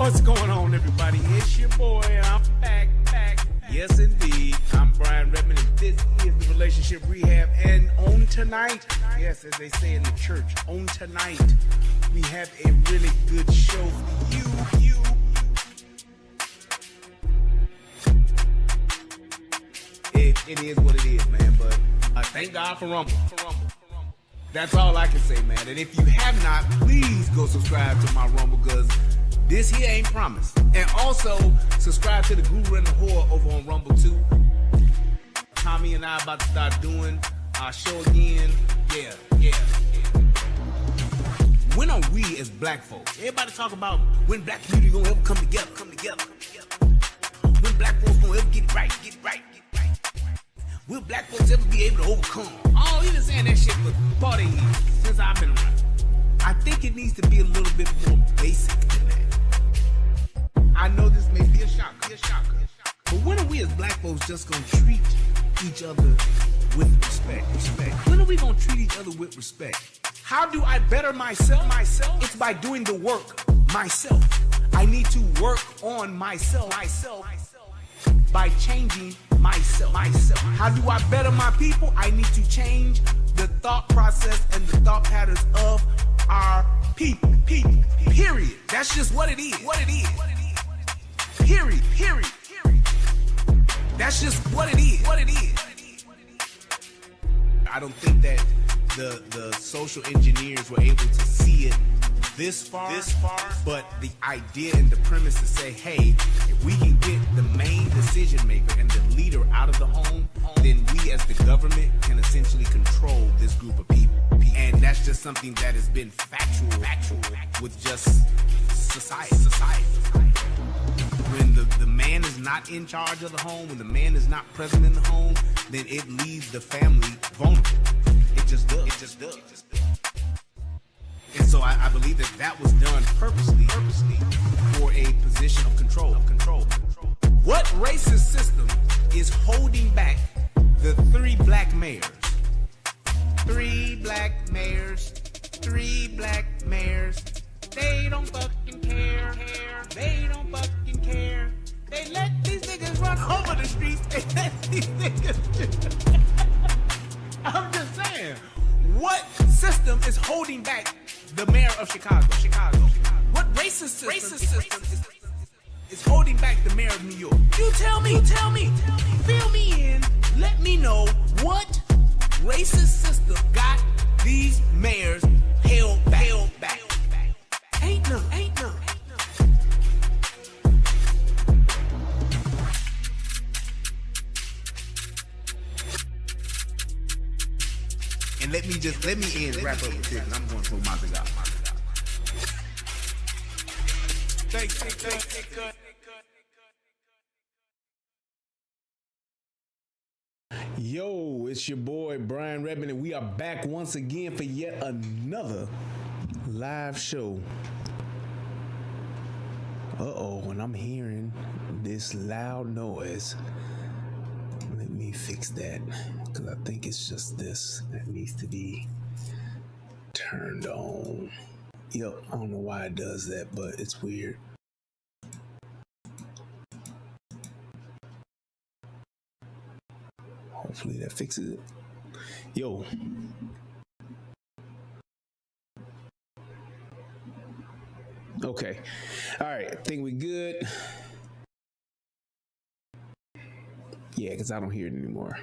What's going on, everybody? It's your boy. I'm back. Yes, indeed. I'm Brian Redmond, and this is the Relationship Rehab. And on tonight, yes, as they say in the church, on tonight, we have a really good show for you. It is what it is, man. But thank God for Rumble. That's all I can say, man. And if you have not, please go subscribe to my Rumble, because this here ain't promised. And also, subscribe to the Guru and the Whore over on Rumble too. Tommy and I about to start doing our show again. Yeah. When are we as black folks? Everybody talk about when black community gonna ever come together. When black folks gonna ever get right. Will black folks ever be able to overcome? Oh, he been saying that shit for 40 years, since I've been around. I think it needs to be a little bit more basic than that. I know this may be a shocker. But when are we as black folks just gonna treat each other with respect? When are we gonna treat each other with respect? How do I better myself? It's by doing the work myself. I need to work on myself. By changing myself. How do I better my people? I need to change the thought process and the thought patterns of our people. Period. That's just what it is. Period. That's just what it is. I don't think that the social engineers were able to see it this far, but the idea and the premise to say, hey, if we can get the main decision maker and the leader out of the home, then we as the government can essentially control this group of people. And that's just something that has been factual with just society. When the man is not in charge of the home, when the man is not present in the home, then it leaves the family vulnerable. It just does. And so I believe that was done purposely for a position of control. What racist system is holding back the 3 black mayors? 3 black mayors. They don't fucking care. They let these niggas run over the streets. They let these niggas. I'm just saying. What system is holding back the mayor of Chicago? What racist system is holding back the mayor of New York? You tell me. Fill me in. Let me know what racist system got these mayors held back. Ain't none. And let me end wrap up with this, and I'm going to throw my cigar. Thanks. Yo, it's your boy Brian Redmond, and we are back once again for yet another live show. When I'm hearing this loud noise, let me fix that, because I think it's just this that needs to be turned on. Yep, I don't know why it does that, but it's weird. Hopefully that fixes it. Yo. Okay. All right, I think we good. Yeah, because I don't hear it anymore.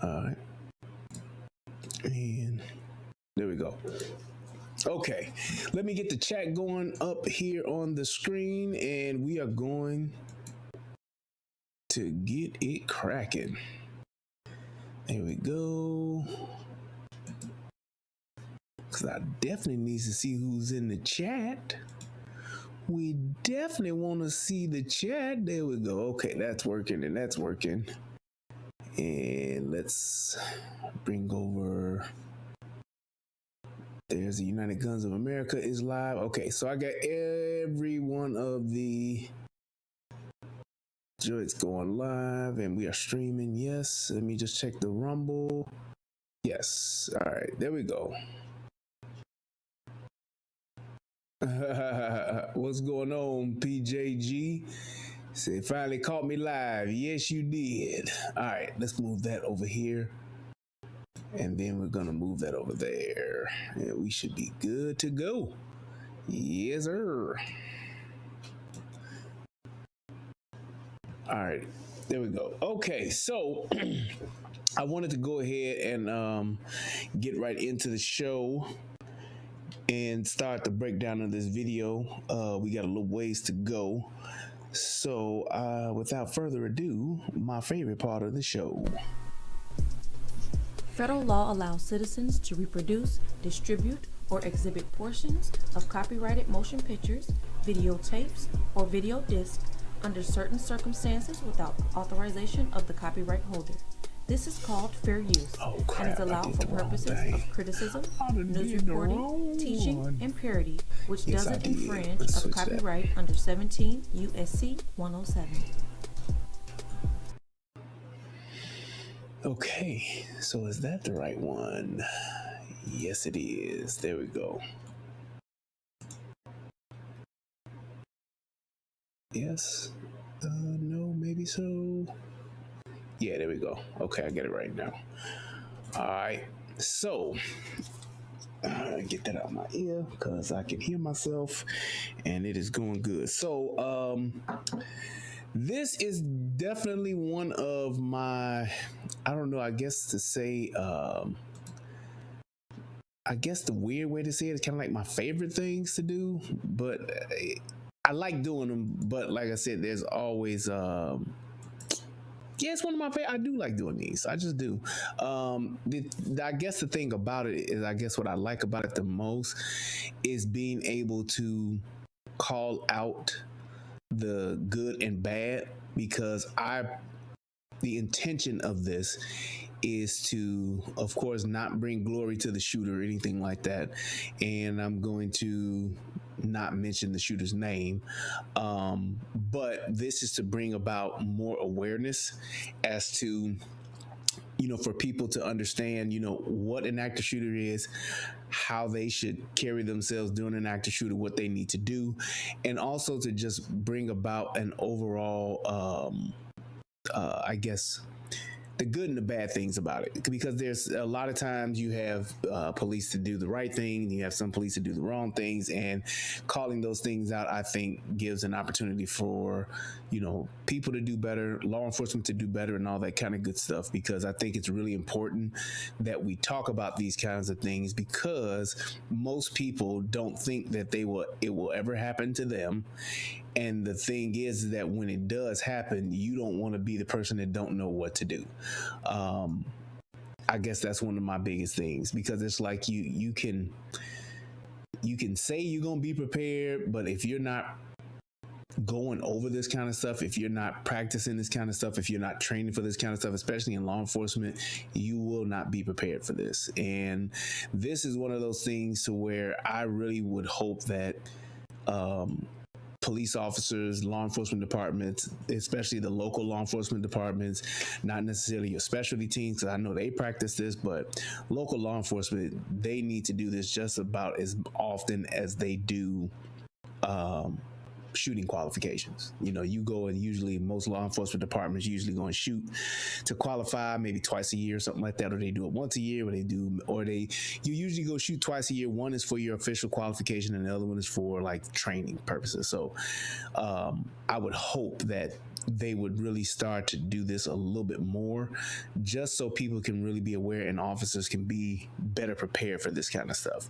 All right. And there we go. Okay, let me get the chat going up here on the screen, and we are going to get it cracking. There we go. Because I definitely need to see who's in the chat. We definitely want to see the chat. There we go. Okay, that's working, and that's working. And let's bring over. There's the United Guns of America is live. Okay, so I got every one of the joints going live, and we are streaming. Yes, let me just check the Rumble. Yes, all right, there we go. What's going on, PJG? Say, finally caught me live. Yes, you did. All right, let's move that over here. And then we're going to move that over there. And we should be good to go. Yes, sir. All right, there we go. Okay, so I wanted to go ahead and get right into the show and start the breakdown of this video. We got a little ways to go. So without further ado, my favorite part of the show. Federal law allows citizens to reproduce, distribute, or exhibit portions of copyrighted motion pictures, videotapes, or video discs under certain circumstances without authorization of the copyright holder. This is called fair use and is allowed for purposes of criticism, news reporting, teaching, and parody, which doesn't infringe of copyright under 17 U.S.C. 107. Okay, so is that the right one? Yes, it is. There we go. Yes. No, maybe so. Yeah, there we go. Okay, I get it right now. All right. So, get that out of my ear because I can hear myself and it is going good. So, this is definitely one of my, I don't know, I guess to say, I guess the weird way to say it is kind of like my favorite things to do, but I like doing them. But like I said, there's always, yeah, it's one of my favorite. I do like doing these. I just do. I guess the thing about it is, I guess what I like about it the most is being able to call out the good and bad, because the intention of this is to, of course, not bring glory to the shooter or anything like that. And I'm going to not mention the shooter's name. But this is to bring about more awareness as to, for people to understand, what an active shooter is, how they should carry themselves during an active shooter, what they need to do, and also to just bring about an overall, I guess, the good and the bad things about it. Because there's a lot of times you have police to do the right thing, and you have some police to do the wrong things, and calling those things out, I think, gives an opportunity for, people to do better, law enforcement to do better, and all that kind of good stuff. Because I think it's really important that we talk about these kinds of things, because most people don't think that it will ever happen to them. And the thing is that when it does happen, you don't want to be the person that don't know what to do. I guess that's one of my biggest things, because it's like you can say you're going to be prepared, but if you're not going over this kind of stuff, if you're not practicing this kind of stuff, if you're not training for this kind of stuff, especially in law enforcement, you will not be prepared for this. And this is one of those things to where I really would hope that police officers, law enforcement departments, especially the local law enforcement departments, not necessarily your specialty teams, because I know they practice this, but local law enforcement, they need to do this just about as often as they do shooting qualifications. You go, and usually most law enforcement departments usually go and shoot to qualify maybe twice a year or something like that, or they do it once a year, you usually go shoot twice a year. One is for your official qualification, and the other one is for like training purposes. So I would hope that they would really start to do this a little bit more, just so people can really be aware and officers can be better prepared for this kind of stuff.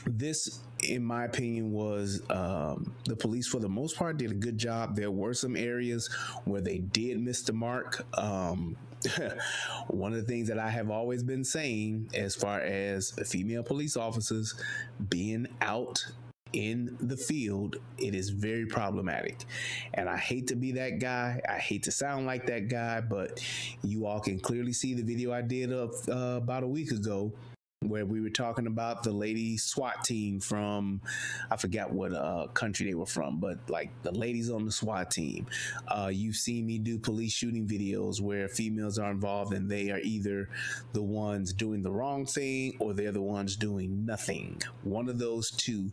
This, in my opinion, was the police, for the most part, did a good job. There were some areas where they did miss the mark. One of the things that I have always been saying, as far as female police officers being out in the field, it is very problematic. And I hate to be that guy. I hate to sound like that guy, but you all can clearly see the video I did of about a week ago where we were talking about the lady SWAT team from, I forgot what country they were from, but like the ladies on the SWAT team. You've seen me do police shooting videos where females are involved and they are either the ones doing the wrong thing or they're the ones doing nothing. One of those two,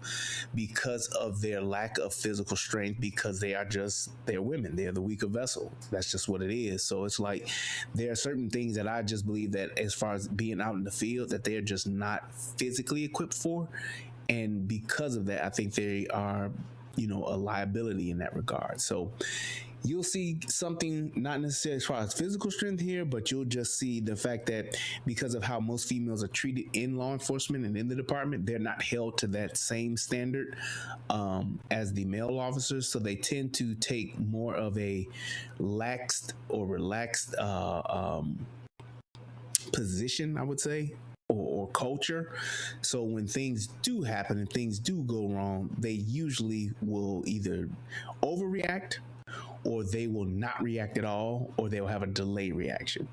because of their lack of physical strength, because they're women, they're the weaker vessel. That's just what it is. So it's like there are certain things that I just believe that as far as being out in the field, that they're just not physically equipped for. And because of that, I think they are, a liability in that regard. So you'll see something not necessarily as far as physical strength here, but you'll just see the fact that because of how most females are treated in law enforcement and in the department, they're not held to that same standard as the male officers. So they tend to take more of a relaxed position, I would say, or culture. So when things do happen and things do go wrong, they usually will either overreact, or they will not react at all, or they'll have a delayed reaction.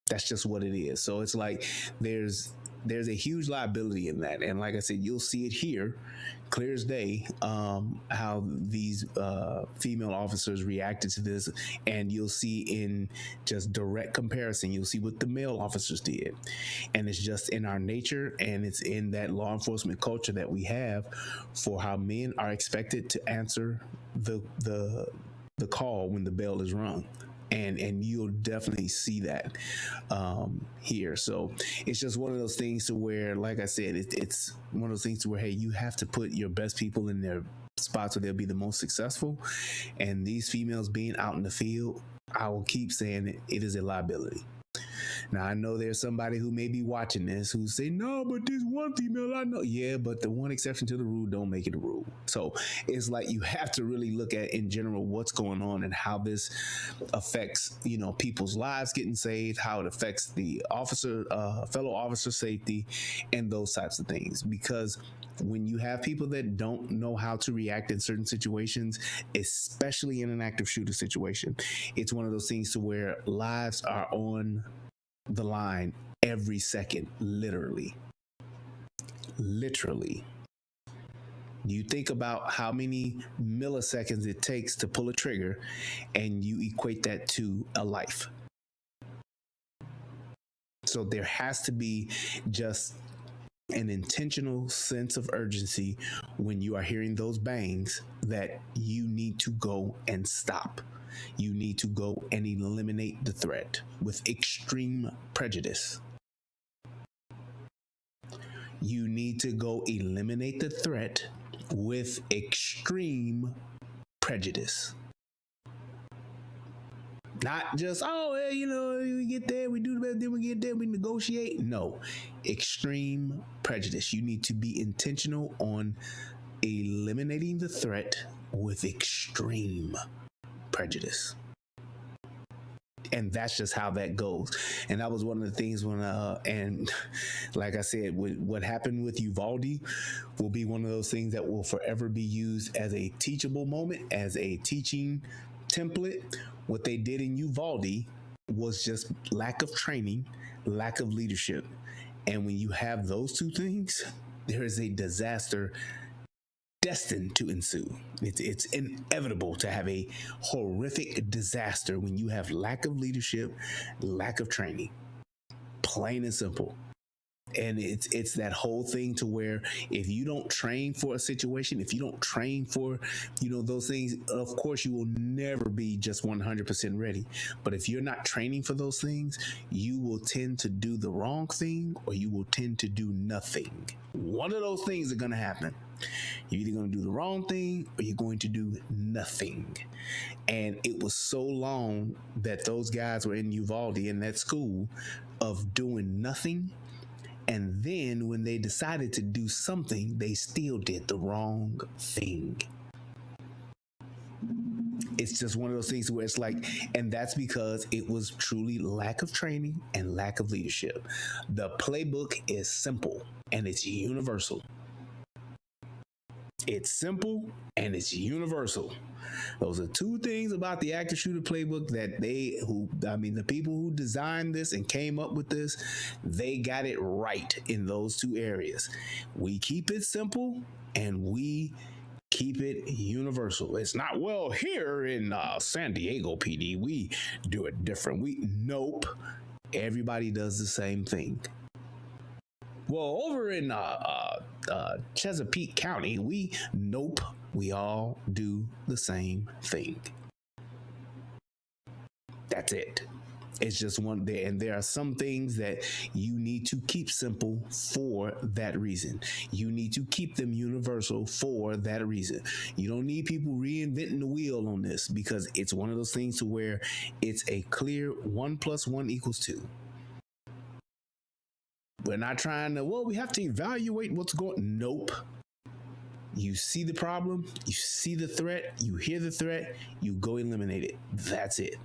That's just what it is. So it's like there's a huge liability in that. And like I said, you'll see it here, clear as day, how these female officers reacted to this. And you'll see in just direct comparison, you'll see what the male officers did. And it's just in our nature, and it's in that law enforcement culture that we have for how men are expected to answer the call when the bell is rung. And you'll definitely see that here. So it's just one of those things to where, like I said, it's one of those things to where, hey, you have to put your best people in their spots where they'll be the most successful. And these females being out in the field, I will keep saying it is a liability. Now, I know there's somebody who may be watching this who say, no, but there's one female I know. Yeah, but the one exception to the rule don't make it a rule. So it's like you have to really look at in general what's going on and how this affects, people's lives getting saved, how it affects the fellow officer safety, and those types of things. Because when you have people that don't know how to react in certain situations, especially in an active shooter situation, it's one of those things to where lives are on the line every second, literally. You think about how many milliseconds it takes to pull a trigger, and you equate that to a life. So there has to be just an intentional sense of urgency when you are hearing those bangs that you need to go and stop. You need to go and eliminate the threat with extreme prejudice. You need to go eliminate the threat with extreme prejudice. Not just, we get there, we do the best, then we get there, we negotiate. No, extreme prejudice. You need to be intentional on eliminating the threat with extreme prejudice. And that's just how that goes. And that was one of the things when, and like I said, what happened with Uvalde will be one of those things that will forever be used as a teachable moment, as a teaching template. What they did in Uvalde was just lack of training, lack of leadership. And when you have those two things, there is a disaster destined to ensue. It's inevitable to have a horrific disaster when you have lack of leadership, lack of training. Plain and simple. And it's that whole thing to where if you don't train for a situation, if you don't train for, those things, of course, you will never be just 100% ready. But if you're not training for those things, you will tend to do the wrong thing, or you will tend to do nothing. One of those things are going to happen. You're either going to do the wrong thing or you're going to do nothing. And it was so long that those guys were in Uvalde in that school of doing nothing. And then when they decided to do something, they still did the wrong thing. It's just one of those things where it's like, and that's because it was truly lack of training and lack of leadership. The playbook is simple and it's universal. It's simple and it's universal. Those are two things about the active shooter playbook that the people who designed this and came up with this, they got it right in those two areas. We keep it simple and we keep it universal. It's not, well, here in San Diego PD, we do it different. Nope. Everybody does the same thing. Well, over in Chesapeake County, we all do the same thing. That's it. It's just one there, and there are some things that you need to keep simple for that reason. You need to keep them universal for that reason. You don't need people reinventing the wheel on this, because it's one of those things to where it's a clear 1 + 1 = 2. We're not trying to, we have to evaluate what's going. Nope. You see the problem, you see the threat, you hear the threat, you go eliminate it. That's it.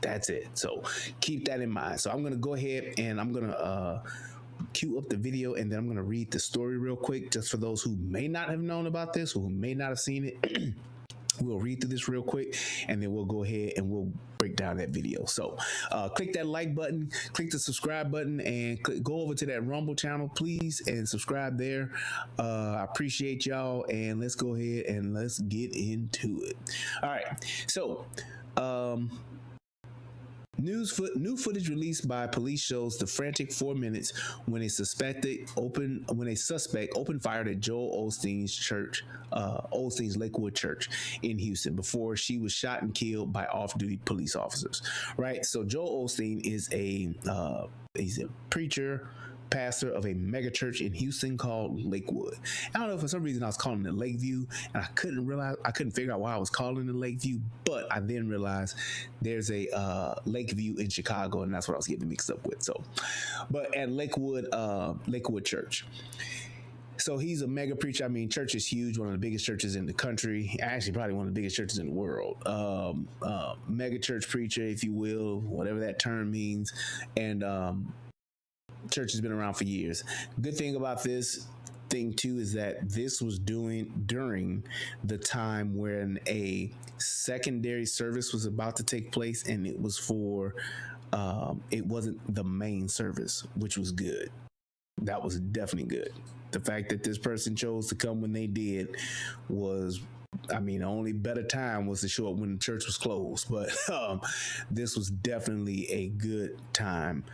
That's it. So keep that in mind. So I'm going to go ahead and I'm going to cue up the video, and then I'm going to read the story real quick, just for those who may not have known about this or who may not have seen it. We'll read through this real quick, and then we'll go ahead and we'll break down that video. So click that like button, click the subscribe button, and go over to that Rumble channel, please, and subscribe there. I appreciate y'all, and let's go ahead and let's get into it. All right. So new footage released by police shows the frantic 4 minutes when a suspect opened fire at Joel Osteen's Lakewood Church in Houston before she was shot and killed by off-duty police officers. Right. So Joel Osteen is he's a preacher, pastor of a mega church in Houston called Lakewood. I don't know, for some reason I was calling it Lakeview, and I couldn't figure out why I was calling it Lakeview, but I then realized there's a Lakeview in Chicago, and that's what I was getting mixed up with. So, but at Lakewood Church. So he's a mega preacher. I mean, church is huge, one of the biggest churches in the country, actually probably one of the biggest churches in the world. Mega church preacher, if you will, whatever that term means. And church has been around for years. Good thing about this thing too is that this was during the time when a secondary service was about to take place, and it was for it wasn't the main service, which was good. That was definitely good. The fact that this person chose to come when they did was, the only better time was to show up when the church was closed, but this was definitely a good time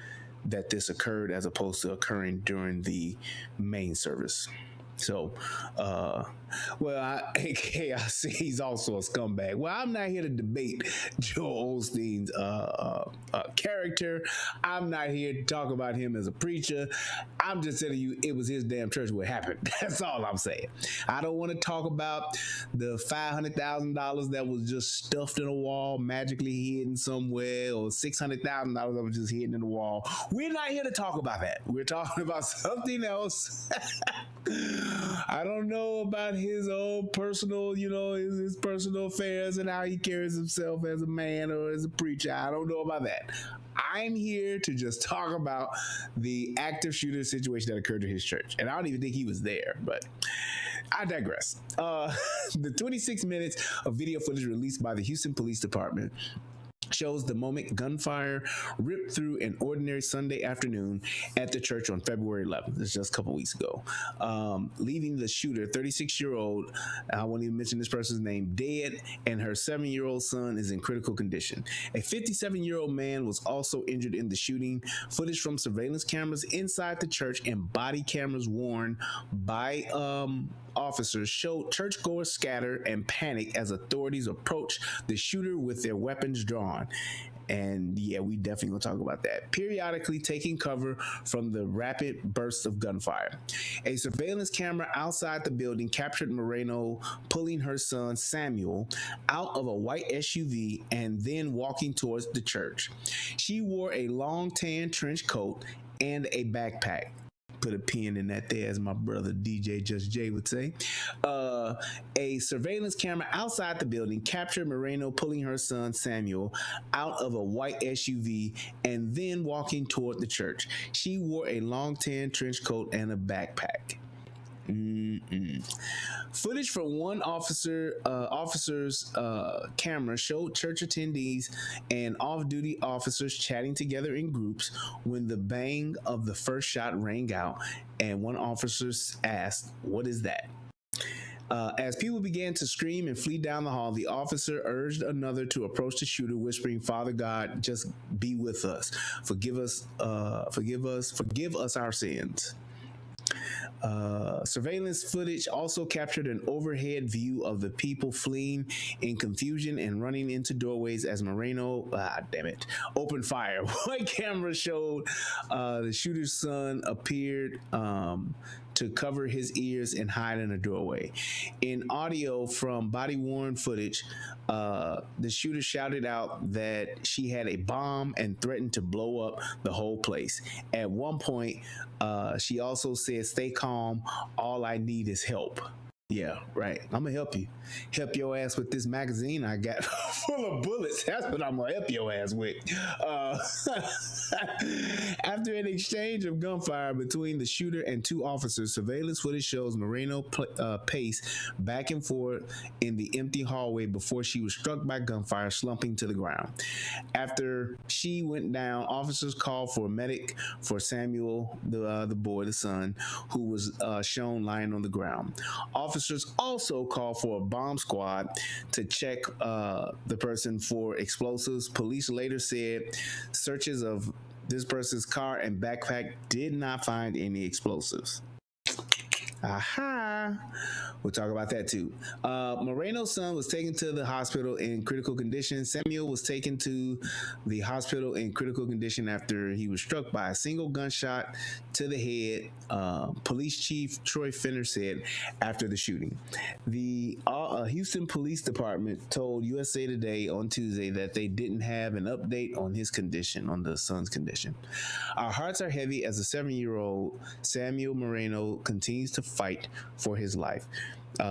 that this occurred, as opposed to occurring during the main service. So, I see he's also a scumbag. Well, I'm not here to debate Joel Osteen's character. I'm not here to talk about him as a preacher. I'm just telling you, it was his damn church what happened. That's all I'm saying. I don't want to talk about the $500,000 that was just stuffed in a wall, magically hidden somewhere, or $600,000 that was just hidden in the wall. We're not here to talk about that. We're talking about something else. I don't know about his own personal, his personal affairs and how he carries himself as a man or as a preacher. I don't know about that. I'm here to just talk about the active shooter situation that occurred to his church. And I don't even think he was there, but I digress. The 26 minutes of video footage released by the Houston Police Department shows the moment gunfire ripped through an ordinary Sunday afternoon at the church on February 11th. That's just a couple weeks ago. Leaving the shooter, 36-year-old, I won't even mention this person's name, dead, and her 7-year-old son is in critical condition. A 57-year-old man was also injured in the shooting. Footage from surveillance cameras inside the church and body cameras worn by officers showed churchgoers scatter and panic as authorities approach the shooter with their weapons drawn. And yeah, we definitely gonna talk about that. Periodically taking cover from the rapid bursts of gunfire. A surveillance camera outside the building captured Moreno pulling her son Samuel out of a white SUV and then walking towards the church. She wore a long tan trench coat and a backpack. put a pin in that there, as my brother DJ Just Jay would say. A surveillance camera outside the building captured Moreno pulling her son Samuel out of a white SUV and then walking toward the church. She wore a long tan trench coat and a backpack. Footage from one officer's camera showed church attendees and off-duty officers chatting together in groups when the bang of the first shot rang out, and one officer asked, "What is that?" As people began to scream and flee down the hall, the officer urged another to approach the shooter, whispering, "Father God, just be with us. Forgive us our sins." Surveillance footage also captured an overhead view of the people fleeing in confusion and running into doorways as Moreno, opened fire. One camera showed the shooter's son appeared to cover his ears and hide in a doorway. In audio from body-worn footage, the shooter shouted out that she had a bomb and threatened to blow up the whole place. At one point, she also said, "Stay calm. All I need is help." Yeah, right. I'm gonna help you. Help your ass with this magazine I got full of bullets. That's what I'm gonna help your ass with. After an exchange of gunfire between the shooter and two officers, surveillance footage shows Moreno pace back and forth in the empty hallway before she was struck by gunfire, slumping to the ground. After she went down, officers called for a medic for Samuel, the boy, the son, who was shown lying on the ground. Officers also called for a bomb squad to check the person for explosives. Police later said searches of this person's car and backpack did not find any explosives. Aha! We'll talk about that too. Moreno's son was taken to the hospital in critical condition. Samuel was taken to the hospital in critical condition after he was struck by a single gunshot to the head, Police Chief Troy Finner said after the shooting. The Houston Police Department told USA Today on Tuesday that they didn't have an update on his condition, on the son's condition. "Our hearts are heavy as a 7-year-old Samuel Moreno continues to fight for his life,"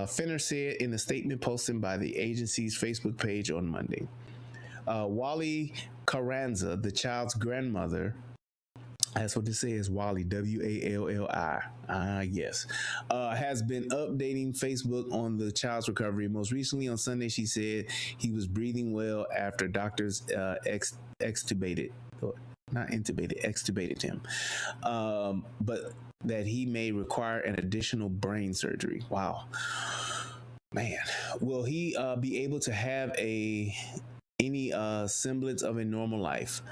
Finner said in a statement posted by the agency's Facebook page on Monday. Wally Carranza, the child's grandmother, that's what this says, Wally, W-A-L-L-I. Yes. Has been updating Facebook on the child's recovery. Most recently on Sunday, she said he was breathing well after doctors extubated him. But that he may require an additional brain surgery. Wow. Man. Will he be able to have any semblance of a normal life?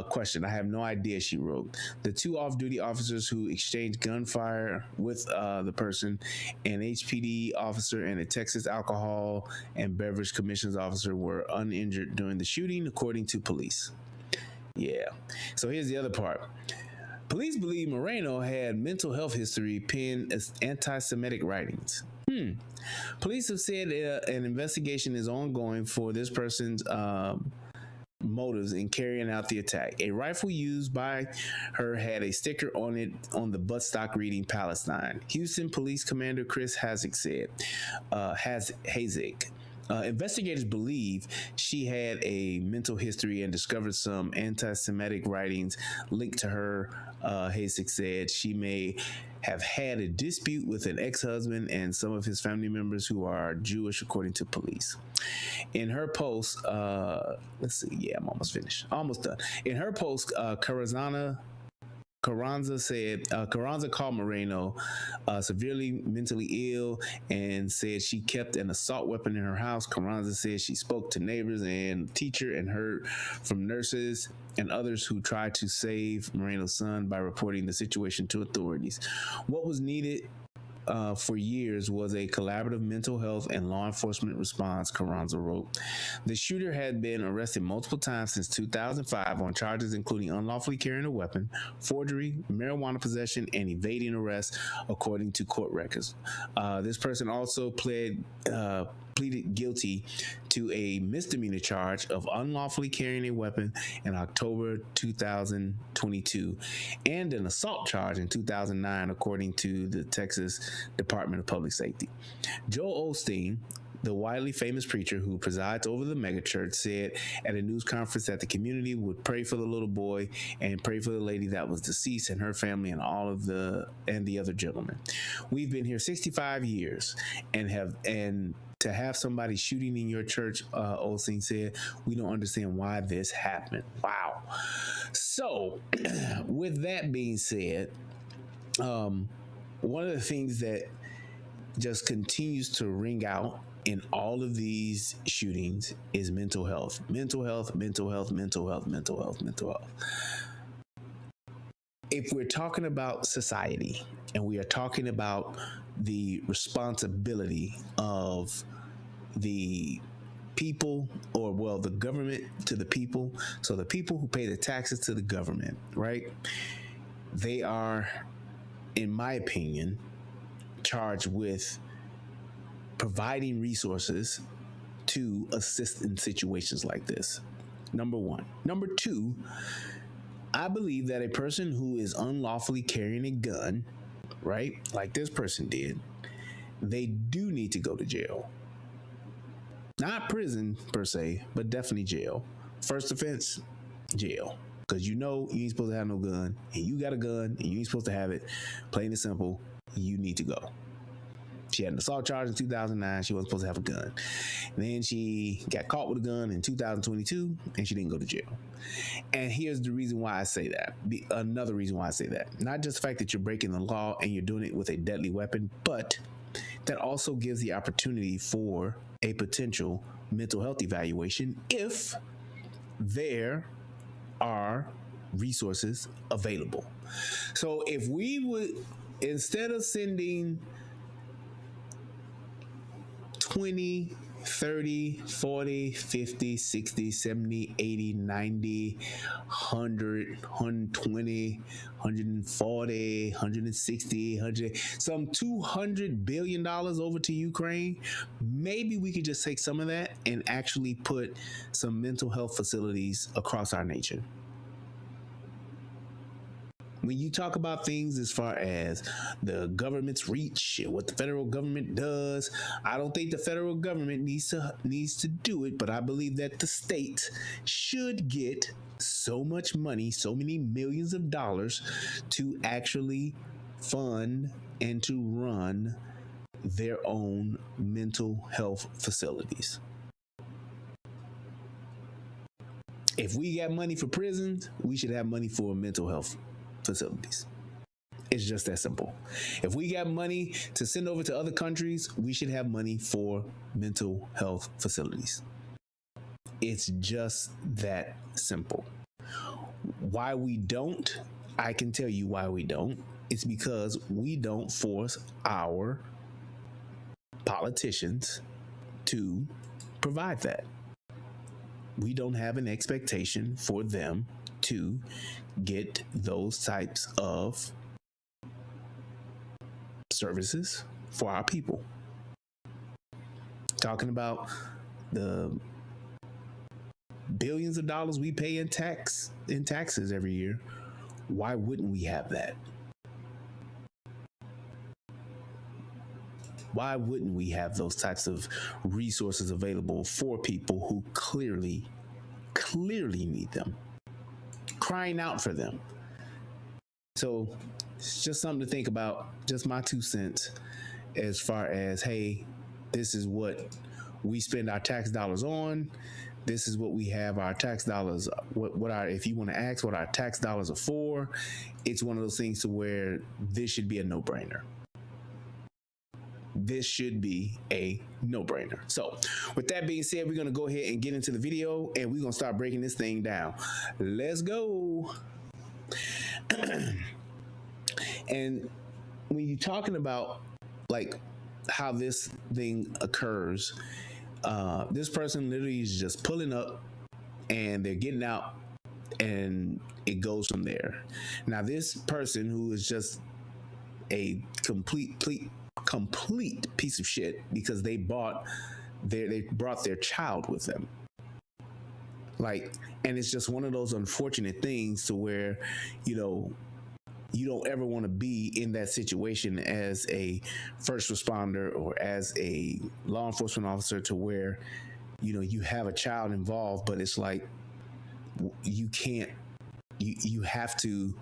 Question. I have no idea, she wrote. The two off-duty officers who exchanged gunfire with the person, an HPD officer and a Texas Alcohol and Beverage Commission's officer, were uninjured during the shooting, according to police. Yeah. So here's the other part. Police believe Moreno had mental health history, penned as anti-Semitic writings. Police have said an investigation is ongoing for this person's motives in carrying out the attack. A rifle used by her had a sticker on it on the buttstock reading Palestine. Houston Police Commander Chris Hazik said. Investigators believe she had a mental history and discovered some anti-Semitic writings linked to her. Hazik said she may have had a dispute with an ex-husband and some of his family members who are Jewish, according to police. In her post, let's see, yeah, I'm almost finished. Almost done. In her post, Carranza called Moreno severely mentally ill and said she kept an assault weapon in her house. Carranza said she spoke to neighbors and teacher and heard from nurses and others who tried to save Moreno's son by reporting the situation to authorities. What was needed for years was a collaborative mental health and law enforcement response, Carranza wrote. The shooter had been arrested multiple times since 2005 on charges including unlawfully carrying a weapon, forgery, marijuana possession, and evading arrest, according to court records. This person also pled pleaded guilty to a misdemeanor charge of unlawfully carrying a weapon in October 2022 and an assault charge in 2009, according to the Texas Department of Public Safety. Joel Osteen, the widely famous preacher who presides over the megachurch, said at a news conference that the community would pray for the little boy and pray for the lady that was deceased and her family and all of the other gentlemen. We've been here 65 years and to have somebody shooting in your church, Osteen said, we don't understand why this happened. Wow. So with that being said, one of the things that just continues to ring out in all of these shootings is mental health. Mental health, mental health, mental health, mental health, mental health. If we're talking about society and we are talking about the responsibility of the people, or well, the government to the people, so the people who pay the taxes to the government, right? They are, in my opinion, charged with providing resources to assist in situations like this. Number one. Number two, I believe that a person who is unlawfully carrying a gun, right, like this person did, they do need to go to jail. Not prison per se, but definitely jail. First offense, jail. Because you ain't supposed to have no gun, and you got a gun, and you ain't supposed to have it. Plain and simple, you need to go. She had an assault charge in 2009. She wasn't supposed to have a gun. And then she got caught with a gun in 2022, and she didn't go to jail. And here's the reason why I say that. Another reason why I say that. Not just the fact that you're breaking the law and you're doing it with a deadly weapon, but that also gives the opportunity for a potential mental health evaluation if there are resources available. So if we would, instead of sending 20, 30, 40, 50, 60, 70, 80, 90, 100, 120, 140, 160, 100, some $200 billion over to Ukraine, maybe we could just take some of that and actually put some mental health facilities across our nation. When you talk about things as far as the government's reach and what the federal government does, I don't think the federal government needs to do it, but I believe that the state should get so much money, so many millions of dollars to actually fund and to run their own mental health facilities. If we got money for prisons, we should have money for mental health facilities. It's just that simple. If we got money to send over to other countries, we should have money for mental health facilities. It's just that simple. Why we don't, I can tell you why we don't. It's because we don't force our politicians to provide that. We don't have an expectation for them to get those types of services for our people. Talking about the billions of dollars we pay in taxes every year, why wouldn't we have that? Why wouldn't we have those types of resources available for people who clearly need them? Crying out for them. So it's just something to think about. Just my 2 cents as far as, hey, this is what we spend our tax dollars on. This is what we have our tax dollars. If you want to ask what our tax dollars are for, it's one of those things to where this should be a no-brainer. This should be a no-brainer. So with that being said, we're going to go ahead and get into the video and we're going to start breaking this thing down. Let's go. And when you're talking about like how this thing occurs, this person literally is just pulling up and they're getting out and it goes from there. Now this person who is just a complete piece of shit because they bought they brought their child with them. Like, and it's just one of those unfortunate things to where, you know, you don't ever want to be in that situation as a first responder or as a law enforcement officer, to where, you know, you have a child involved, but it's like you have to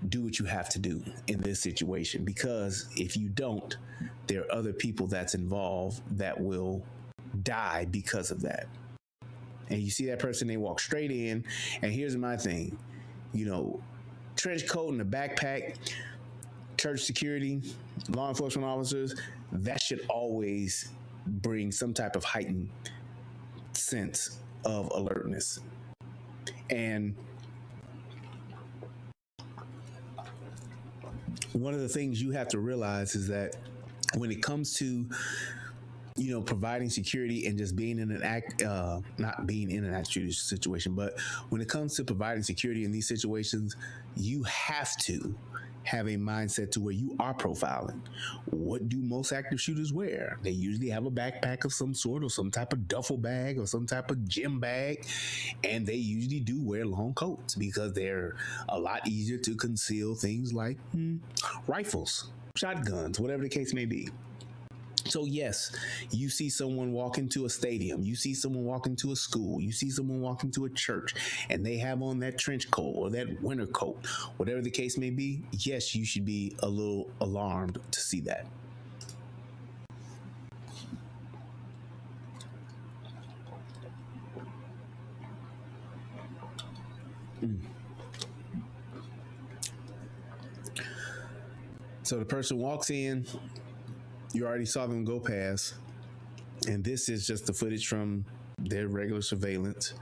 do what you have to do in this situation, because if you don't, there are other people that's involved that will die because of that. And you see that person, they walk straight in. And here's my thing, you know, trench coat and a backpack, church security, law enforcement officers, that should always bring some type of heightened sense of alertness. And one of the things you have to realize is that when it comes to, you know, providing security and just being in not being in an active situation, but when it comes to providing security in these situations, you have to have a mindset to where you are profiling. What do most active shooters wear? They usually have a backpack of some sort, or some type of duffel bag, or some type of gym bag, and they usually do wear long coats because they're a lot easier to conceal things like rifles, shotguns, whatever the case may be. So yes, you see someone walk into a stadium, you see someone walk into a school, you see someone walk into a church, and they have on that trench coat or that winter coat, whatever the case may be. Yes, you should be a little alarmed to see that. So the person walks in, you already saw them go past, and this is just the footage from their regular surveillance.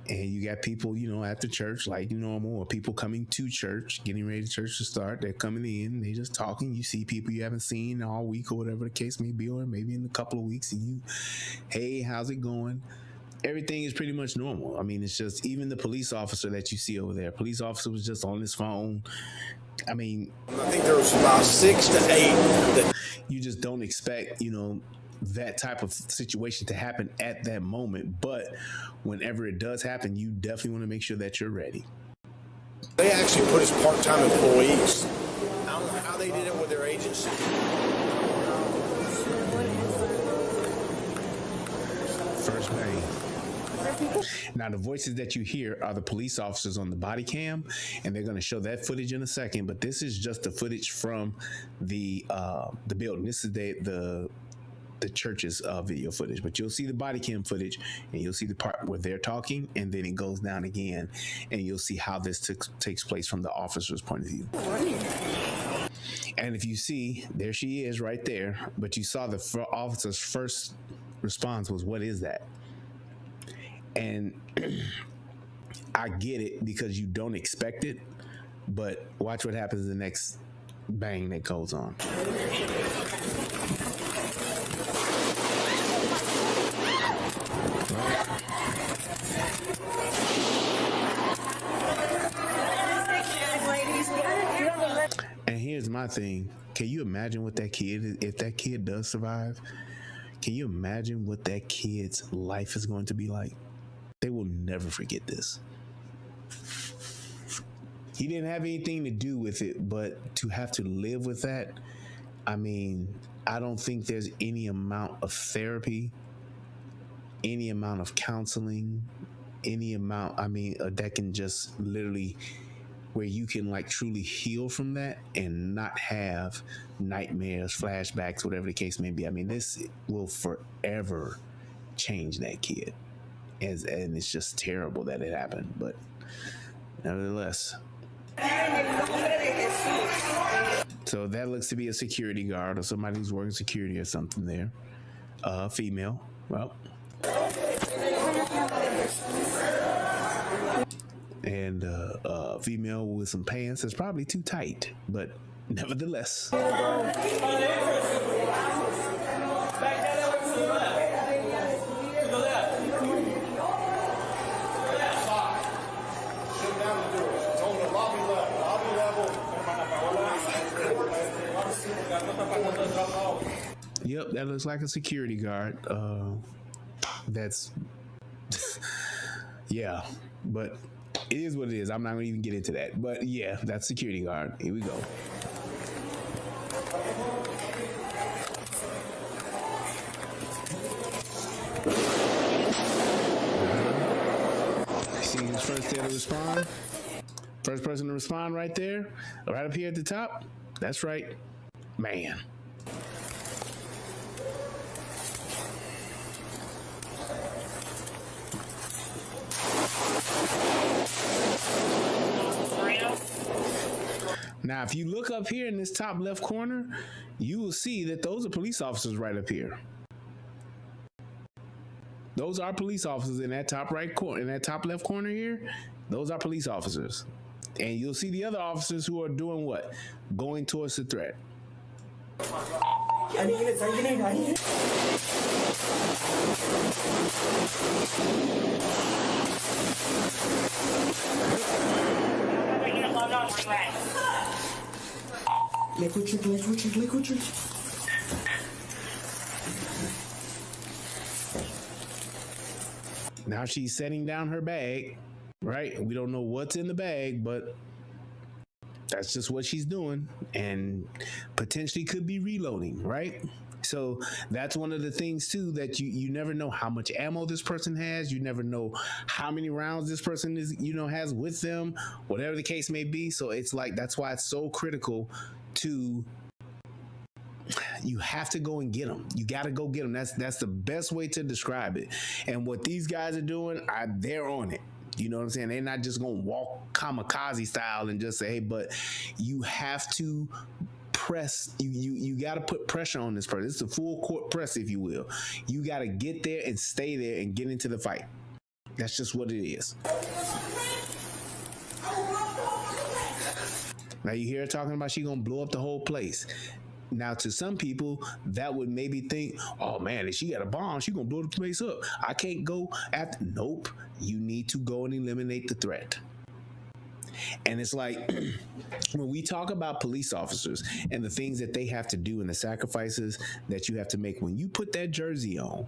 And you got people, you know, at the church like normal, or people coming to church, getting ready to church to start. They're coming in, they just talking. You see people you haven't seen all week, or whatever the case may be, or maybe in a couple of weeks, and you, hey, how's it going? Everything is pretty much normal. I mean, it's just, even the police officer that you see over there, police officer was just on his phone. I mean, I think there was about 6 to 8 that you just don't expect, you know, that type of situation to happen at that moment. But whenever it does happen, you definitely want to make sure that you're ready. they actually put as part-time employees. I don't know how they did it with their agency. First bang. Now, the voices that you hear are the police officers on the body cam, and they're going to show that footage in a second. But this is just the footage from the building. This is the church's video footage. But you'll see the body cam footage, and you'll see the part where they're talking, and then it goes down again, and you'll see how this takes place from the officer's point of view. And if you see, there she is right there. But you saw the officer's first response was, "What is that?" And I get it, because you don't expect it, but watch what happens in the next bang that goes on. And here's my thing. Can you imagine what that kid, if that kid does survive, can you imagine what that kid's life is going to be like? They will never forget this. He didn't have anything to do with it, but to have to live with that, I mean, I don't think there's any amount of therapy, any amount of counseling, any amount, that can just literally, where you can like truly heal from that and not have nightmares, flashbacks, whatever the case may be. I mean, this will forever change that kid. And it's just terrible that it happened, but nevertheless. So that looks to be a security guard or somebody who's working security or something there. Female. Well. And female with some pants that's probably too tight, but nevertheless. Yep, that looks like a security guard. That's yeah, but it is what it is. I'm not gonna even get into that. But yeah, that's security guard. Here we go. See who's first there to respond? First person to respond right there, right up here at the top. That's right, man. Now, if you look up here in this top left corner, you will see that those are police officers right up here. Those are police officers in that top right corner, in that top left corner here. Those are police officers. And you'll see the other officers who are doing what? Going towards the threat. Lakewood Church. Now she's setting down her bag, right? We don't know what's in the bag, but that's just what she's doing, and potentially could be reloading, right? So that's one of the things too, that you never know how much ammo this person has. You never know how many rounds this person has with them, whatever the case may be. So it's like, that's why it's so critical to, you have to go and get them. You got to go get them. That's the best way to describe it. And what these guys are doing, they're on it. You know what I'm saying? They're not just going to walk kamikaze style and just say, hey, but you have to press. You got to put pressure on this person. It's a full court press, if you will. You got to get there and stay there and get into the fight. That's just what it is. Now you hear her talking about she going to blow up the whole place. Now, to some people, that would maybe think, oh man, if she got a bomb, she gonna blow the place up. I can't go after. Nope. You need to go and eliminate the threat. And it's like, when we talk about police officers and the things that they have to do and the sacrifices that you have to make, when you put that jersey on,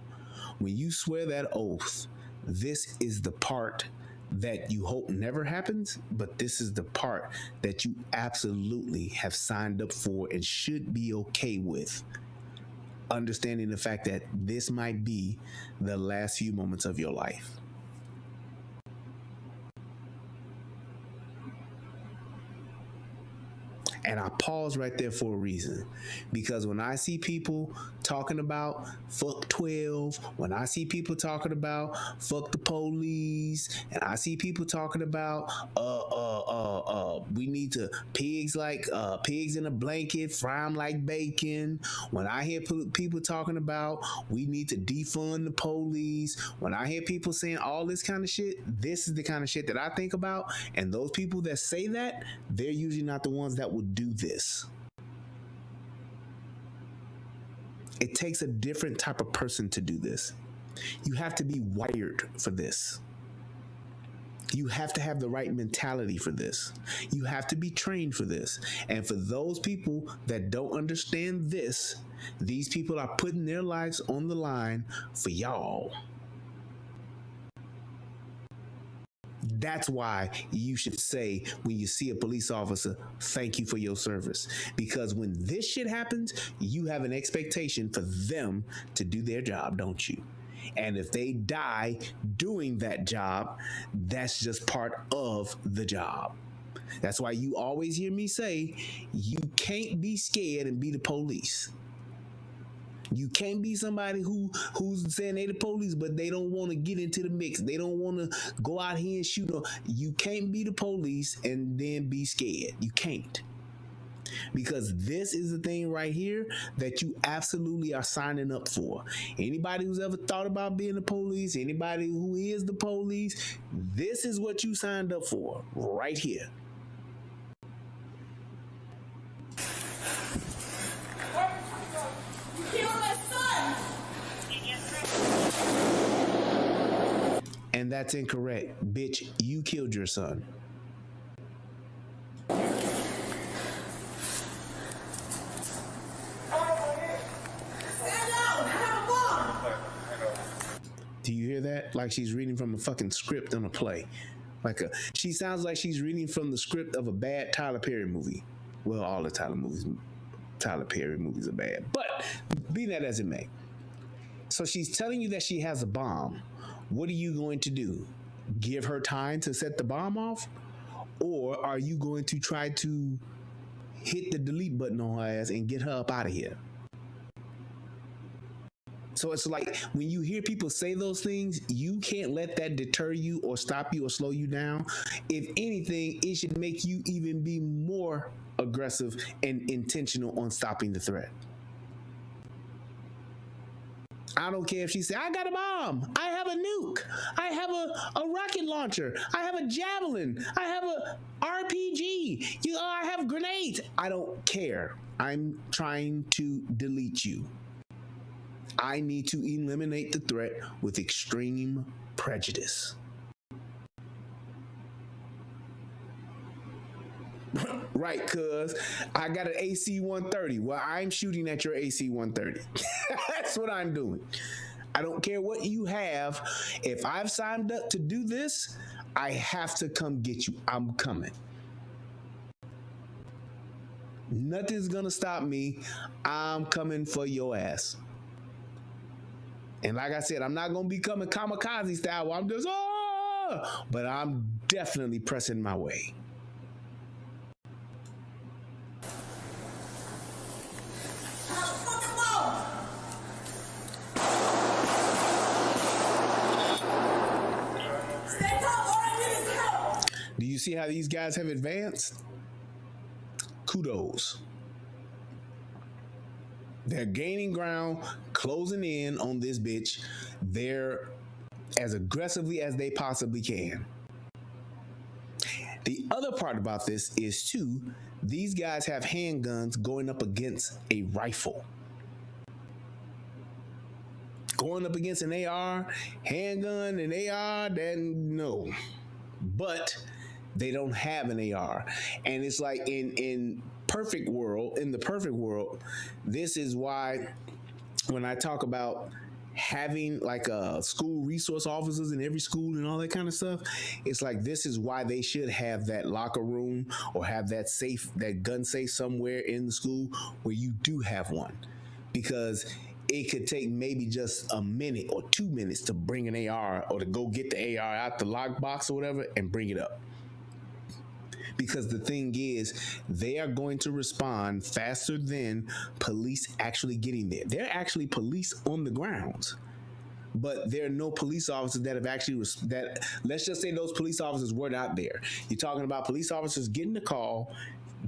when you swear that oath, this is the part that you hope never happens, but this is the part that you absolutely have signed up for and should be okay with. Understanding the fact that this might be the last few moments of your life. And I pause right there for a reason, because when I see people talking about fuck 12, when I see people talking about fuck the police, and I see people talking about we need to pigs in a blanket, fry them like bacon. When I hear people talking about we need to defund the police, when I hear people saying all this kind of shit, this is the kind of shit that I think about. And those people that say that, they're usually not the ones that would do this. It takes a different type of person to do this. You have to be wired for this. You have to have the right mentality for this. You have to be trained for this. And for those people that don't understand this, these people are putting their lives on the line for y'all. That's why you should say, when you see a police officer, thank you for your service. Because when this shit happens, you have an expectation for them to do their job, don't you? And if they die doing that job, that's just part of the job. That's why you always hear me say, you can't be scared and be the police. You can't be somebody who's saying they the police, but they don't want to get into the mix. They don't want to go out here and shoot. You can't be the police and then be scared. You can't. Because this is the thing right here that you absolutely are signing up for. Anybody who's ever thought about being the police, anybody who is the police, this is what you signed up for right here. And that's incorrect. Bitch, you killed your son. Do you hear that? Like she's reading from a fucking script on a play. She sounds like she's reading from the script of a bad Tyler Perry movie. Well, all the Tyler Perry movies are bad, but be that as it may. So she's telling you that she has a bomb. What are you going to do? Give her time to set the bomb off? Or are you going to try to hit the delete button on her ass and get her up out of here? So it's like when you hear people say those things, you can't let that deter you or stop you or slow you down. If anything, it should make you even be more aggressive and intentional on stopping the threat. I don't care if she said, I got a bomb, I have a nuke, I have a rocket launcher, I have a javelin, I have a RPG, I have grenades. I don't care. I'm trying to delete you. I need to eliminate the threat with extreme prejudice. Right, cuz I got an AC-130. Well, I'm shooting at your AC-130. That's what I'm doing. I don't care what you have. If I've signed up to do this, I have to come get you. I'm coming. Nothing's gonna stop me. I'm coming for your ass. And like I said, I'm not gonna be coming kamikaze style where I'm just, but I'm definitely pressing my way. Do you see how these guys have advanced? Kudos. They're gaining ground, closing in on this bitch. They're as aggressively as they possibly can. The other part about this is too, these guys have handguns going up against a rifle. Going up against an AR, handgun and AR, then no. But they don't have an AR. And it's like in the perfect world, this is why when I talk about having like school resource officers in every school and all that kind of stuff, it's like this is why they should have that locker room or have that safe, that gun safe somewhere in the school where you do have one. Because it could take maybe just a minute or 2 minutes to bring an AR or to go get the AR out the lockbox or whatever and bring it up. Because the thing is, they are going to respond faster than police actually getting there. They're actually police on the grounds, but there are no police officers that have actually, let's just say those police officers were not there. You're talking about police officers getting the call,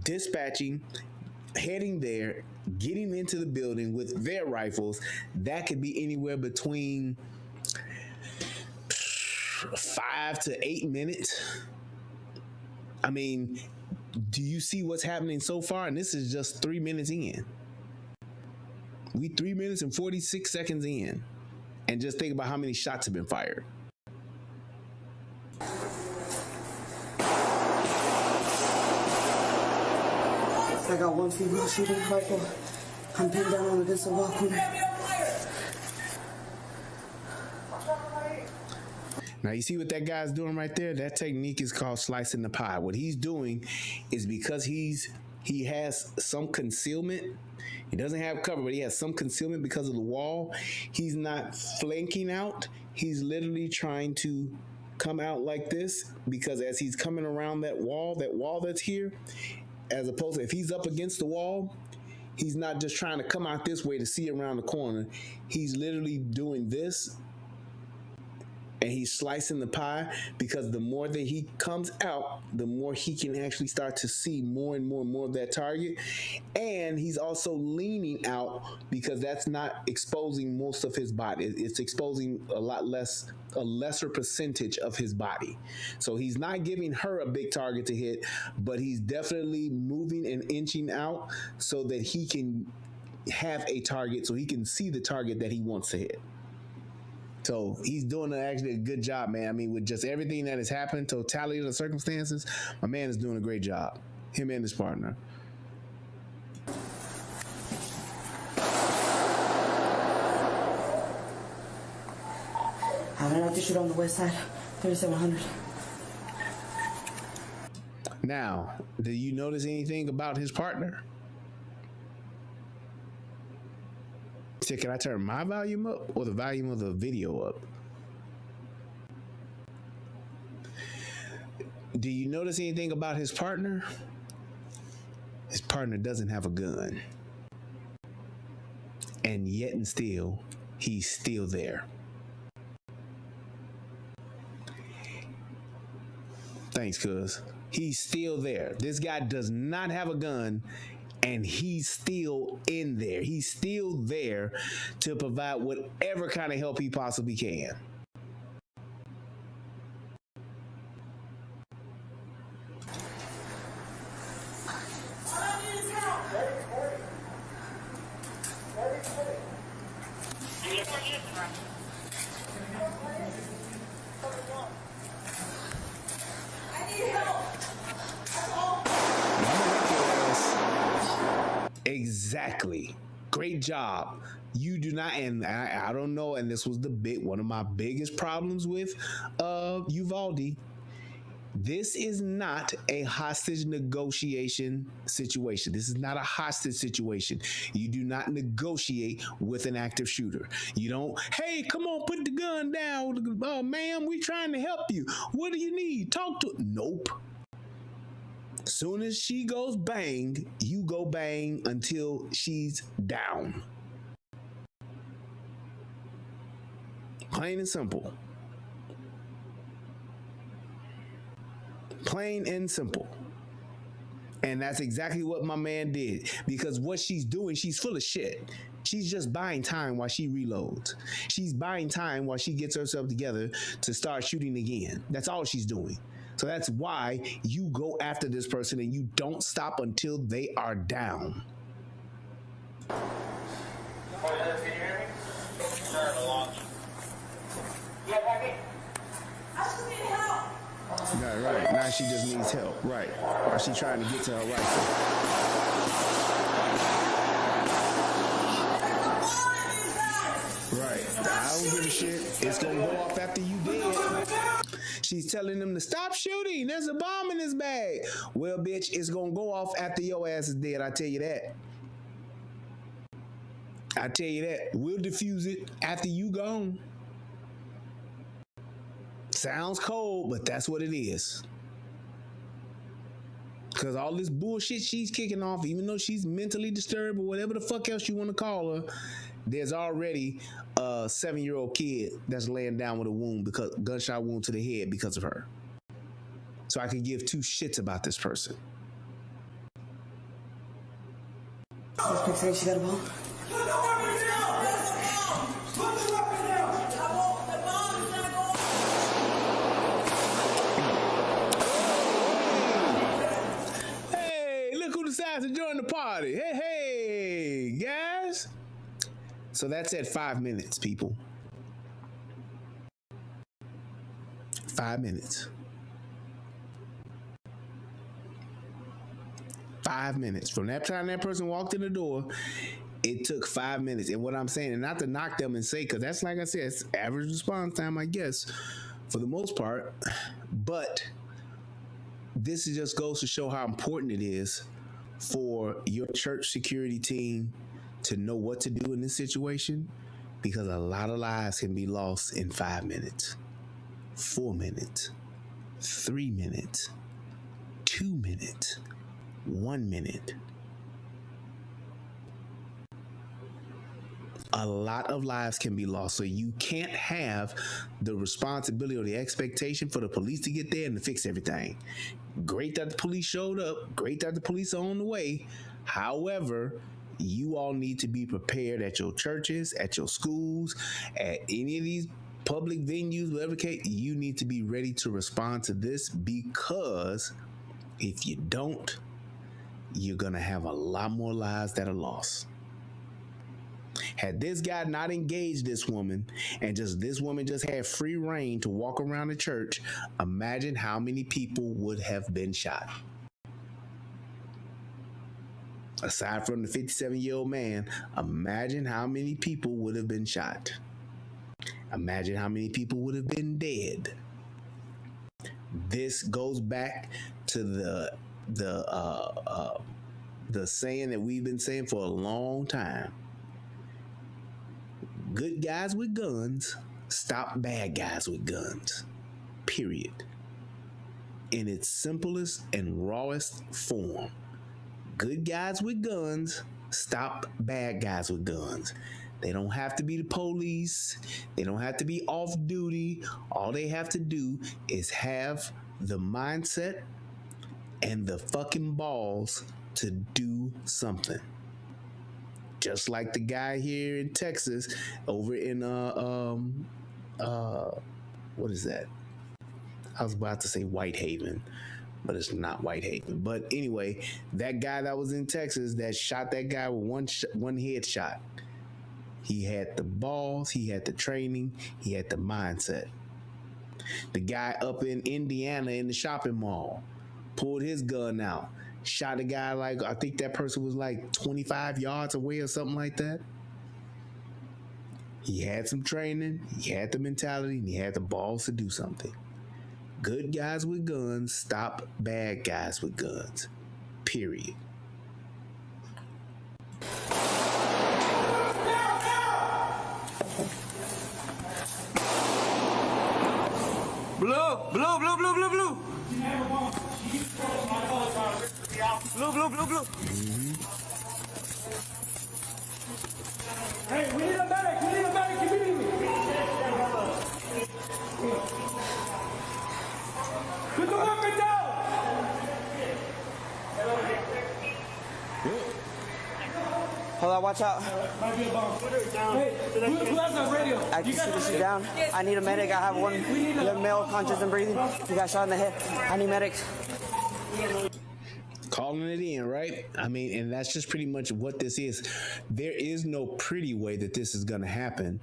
dispatching, heading there, getting into the building with their rifles. That could be anywhere between 5 to 8 minutes. I mean, do you see what's happening so far? And this is just 3 minutes in. We 3 minutes and 46 seconds in. And just think about how many shots have been fired. I got one female shooting rifle. I'm pinned down against the wall corner. Now, you see what that guy's doing right there? That technique is called slicing the pie. What he's doing is because he has some concealment. He doesn't have cover, but he has some concealment because of the wall. He's not flanking out. He's literally trying to come out like this, because as he's coming around that wall that's here, as opposed to if he's up against the wall, he's not just trying to come out this way to see around the corner. He's literally doing this, and he's slicing the pie, because the more that he comes out, the more he can actually start to see more and more of that target. And he's also leaning out, because that's not exposing most of his body. It's exposing a lesser percentage of his body. So he's not giving her a big target to hit, but he's definitely moving and inching out so that he can have a target, so he can see the target that he wants to hit. So he's doing actually a good job, man. I mean, with just everything that has happened, totality of the circumstances, my man is doing a great job. Him and his partner. I have an active shooter on the west side, 3700. Now, do you notice anything about his partner? So can I turn my volume up or the volume of the video up? Do you notice anything about his partner? His partner doesn't have a gun. And yet and still, he's still there. Thanks, cuz. He's still there. This guy does not have a gun, and he's still in there. He's still there to provide whatever kind of help he possibly can. Exactly. Great job. You do not, and I don't know, and this was one of my biggest problems with Uvalde. This is not a hostage negotiation situation. This is not a hostage situation. You do not negotiate with an active shooter. You don't, hey, come on, put the gun down. Ma'am, we trying to help you. What do you need? Talk to, nope. Soon as she goes bang, you go bang until she's down. Plain and simple. Plain and simple. And that's exactly what my man did. Because what she's doing, she's full of shit. She's just buying time while she reloads. She's buying time while she gets herself together to start shooting again. That's all she's doing. So that's why you go after this person and you don't stop until they are down. Right. Now she just needs help. Right. Or she trying to get to her rifle. Right. I don't give a shit. It's gonna go off after you dead. She's telling them to stop shooting. There's a bomb in his bag. Well, bitch, it's gonna go off after your ass is dead. I tell you that. I tell you that. We'll defuse it after you gone. Sounds cold, but that's what it is. Because all this bullshit she's kicking off, even though she's mentally disturbed or whatever the fuck else you want to call her, there's already a 7-year-old kid that's laying down with a wound, because gunshot wound to the head because of her. So I could give two shits about this person. She got a bomb. Decides to join the party. Hey, guys. So that's at 5 minutes, people. 5 minutes. 5 minutes. From that time that person walked in the door, it took 5 minutes. And what I'm saying, and not to knock them and say, because that's, like I said, it's average response time, I guess, for the most part. But this just goes to show how important it is for your church security team to know what to do in this situation, because a lot of lives can be lost in 5 minutes, 4 minutes, 3 minutes, 2 minutes, 1 minute. A lot of lives can be lost. So you can't have the responsibility or the expectation for the police to get there and to fix everything. Great that the police showed up. Great that the police are on the way. However, you all need to be prepared at your churches, at your schools, at any of these public venues, whatever case. You need to be ready to respond to this, because if you don't, you're going to have a lot more lives that are lost. Had this guy not engaged this woman, and this woman just had free reign to walk around the church, imagine how many people would have been shot. Aside from the 57-year-old man, imagine how many people would have been shot. Imagine how many people would have been dead. This goes back to the saying that we've been saying for a long time. Good guys with guns stop bad guys with guns. Period. In its simplest and rawest form. Good guys with guns stop bad guys with guns. They don't have to be the police. They don't have to be off duty. All they have to do is have the mindset and the fucking balls to do something. Just like the guy here in Texas over in what is that? I was about to say Whitehaven, but it's not Whitehaven. But anyway, that guy that was in Texas that shot that guy with one headshot. He had the balls, he had the training, he had the mindset. The guy up in Indiana in the shopping mall pulled his gun out, shot a guy like, I think that person was like 25 yards away or something like that. He had some training, he had the mentality, and he had the balls to do something. Good guys with guns stop bad guys with guns. Period. Blue, blue, blue, blue, blue, blue. Blue, blue, blue, blue. Hey, we need a medic. We need a medic immediately. Put the weapon down. Hold on, watch out. Might be a bomb. Hey, who has that radio? I can see this shit down. I need a medic. I have one young male conscious and breathing. He got shot in the head. I need medics. Calling it in, right? I mean, and that's just pretty much what this is. There is no pretty way that this is gonna happen.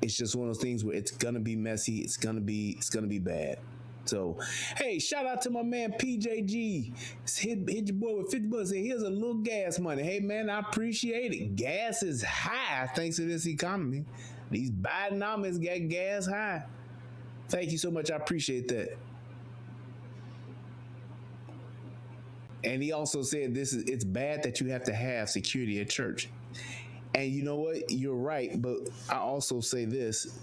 It's just one of those things where it's gonna be messy. It's gonna be bad. So, hey, shout out to my man PJG. Hit your boy with 50 bucks. Say, here's a little gas money. Hey, man, I appreciate it. Gas is high thanks to this economy. These Bidenomics got gas high. Thank you so much. I appreciate that. And he also said it's bad that you have to have security at church. And you know what? You're right. But I also say this.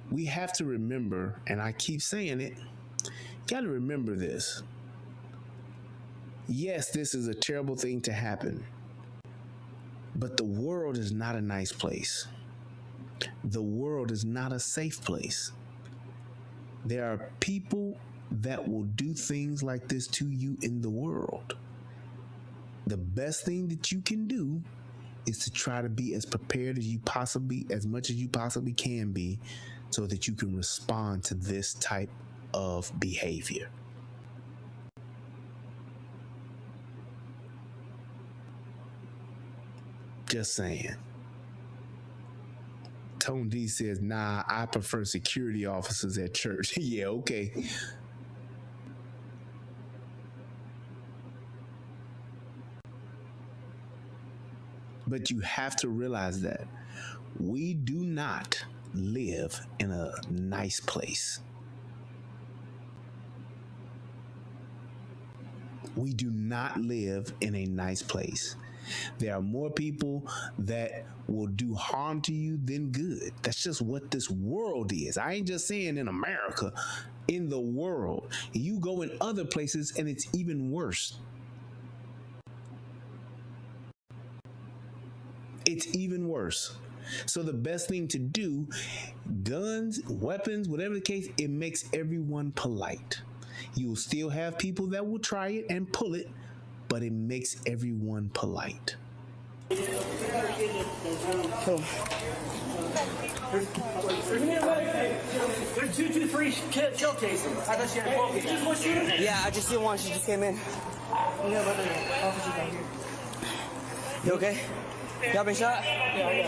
We have to remember, and I keep saying it, you got to remember this. Yes, this is a terrible thing to happen, but the world is not a nice place. The world is not a safe place. There are people that will do things like this to you in the world. The best thing that you can do is to try to be as prepared as much as you possibly can be, so that you can respond to this type of behavior. Just saying. Tone D says, nah, I prefer security officers at church. Yeah, okay. But you have to realize that we do not live in a nice place. We do not live in a nice place. There are more people that will do harm to you than good. That's just what this world is. I ain't just saying in America, in the world. You go in other places and it's even worse. It's even worse. So the best thing to do, guns, weapons, whatever the case, it makes everyone polite. You will still have people that will try it and pull it, but it makes everyone polite. We need a medic. There's 2 to 3 shell casings. I thought she had 12. Just one shooter? Yeah, I just did one. She just came in. You okay? Y'all been shot? Yeah.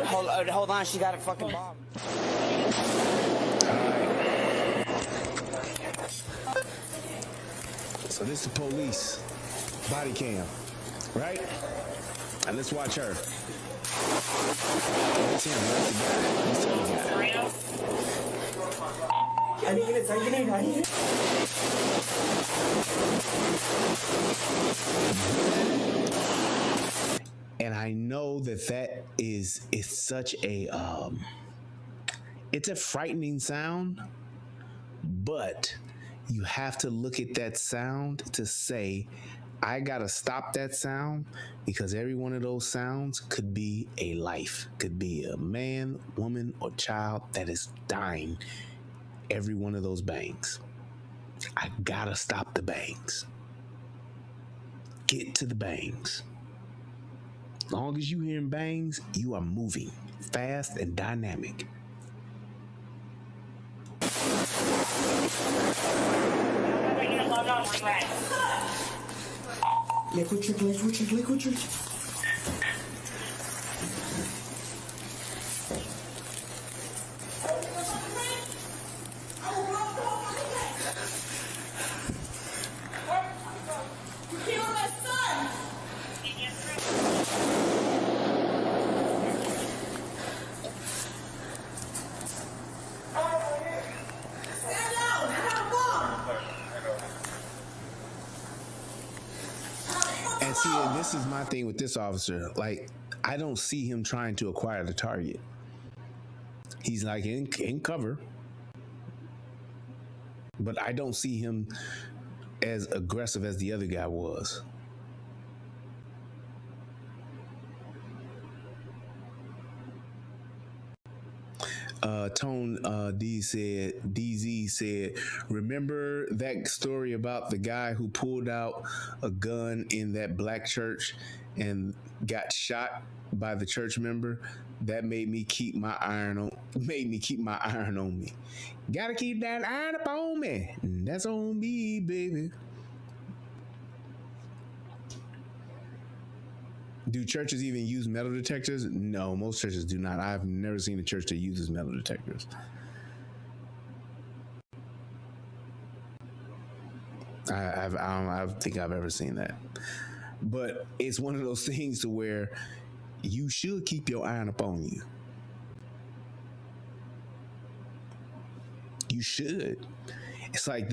Hold on, she got a fucking bomb. So this is the police body cam, right? And let's watch her. That's him. That's the guy. He's the other guy. I need it. And I know that is such a it's a frightening sound, but you have to look at that sound to say, I gotta stop that sound, because every one of those sounds could be a life, could be a man, woman, or child that is dying. Every one of those bangs. I gotta stop the bangs. Get to the bangs. As long as you hearing bangs, you are moving fast and dynamic. Lakewood Church. And see, this is my thing with this officer. Like, I don't see him trying to acquire the target. He's like in cover, but I don't see him as aggressive as the other guy was. Tone DZ said, remember that story about the guy who pulled out a gun in that black church and got shot by the church member? That made me keep my iron on me. Gotta keep that iron up on me. That's on me, baby. Do churches even use metal detectors? No, most churches do not. I've never seen a church that uses metal detectors. I don't think I've ever seen that. But it's one of those things to where you should keep your iron up on you. You should. It's like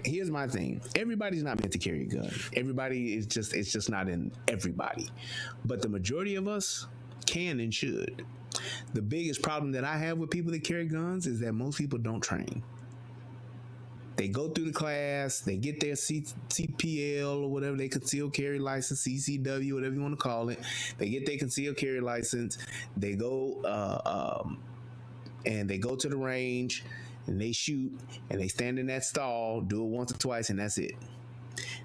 here's my thing. Everybody's not meant to carry a gun. It's just not in everybody. But the majority of us can and should. The biggest problem that I have with people that carry guns is that most people don't train. They go through the class, they get their CPL or whatever, they concealed carry license, CCW, whatever you want to call it. They get their concealed carry license. They go and they go to the range. And they shoot, and they stand in that stall, do it once or twice, and that's it.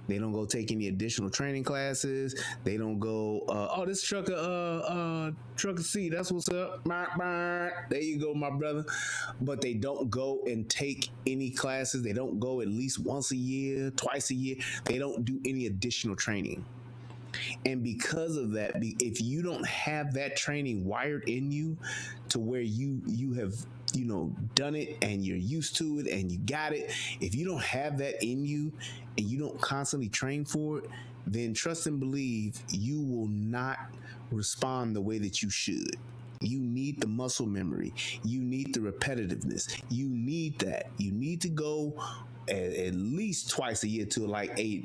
They don't go take any additional training classes. They don't go, this trucker C, that's what's up. There you go, my brother. But they don't go and take any classes. They don't go at least once a year, twice a year. They don't do any additional training. And because of that, if you don't have that training wired in you to where you have done it and you're used to it and you got it, if you don't have that in you and you don't constantly train for it, then trust and believe you will not respond the way that you should. You need the muscle memory. You need the repetitiveness. You need that. You need to go at least twice a year to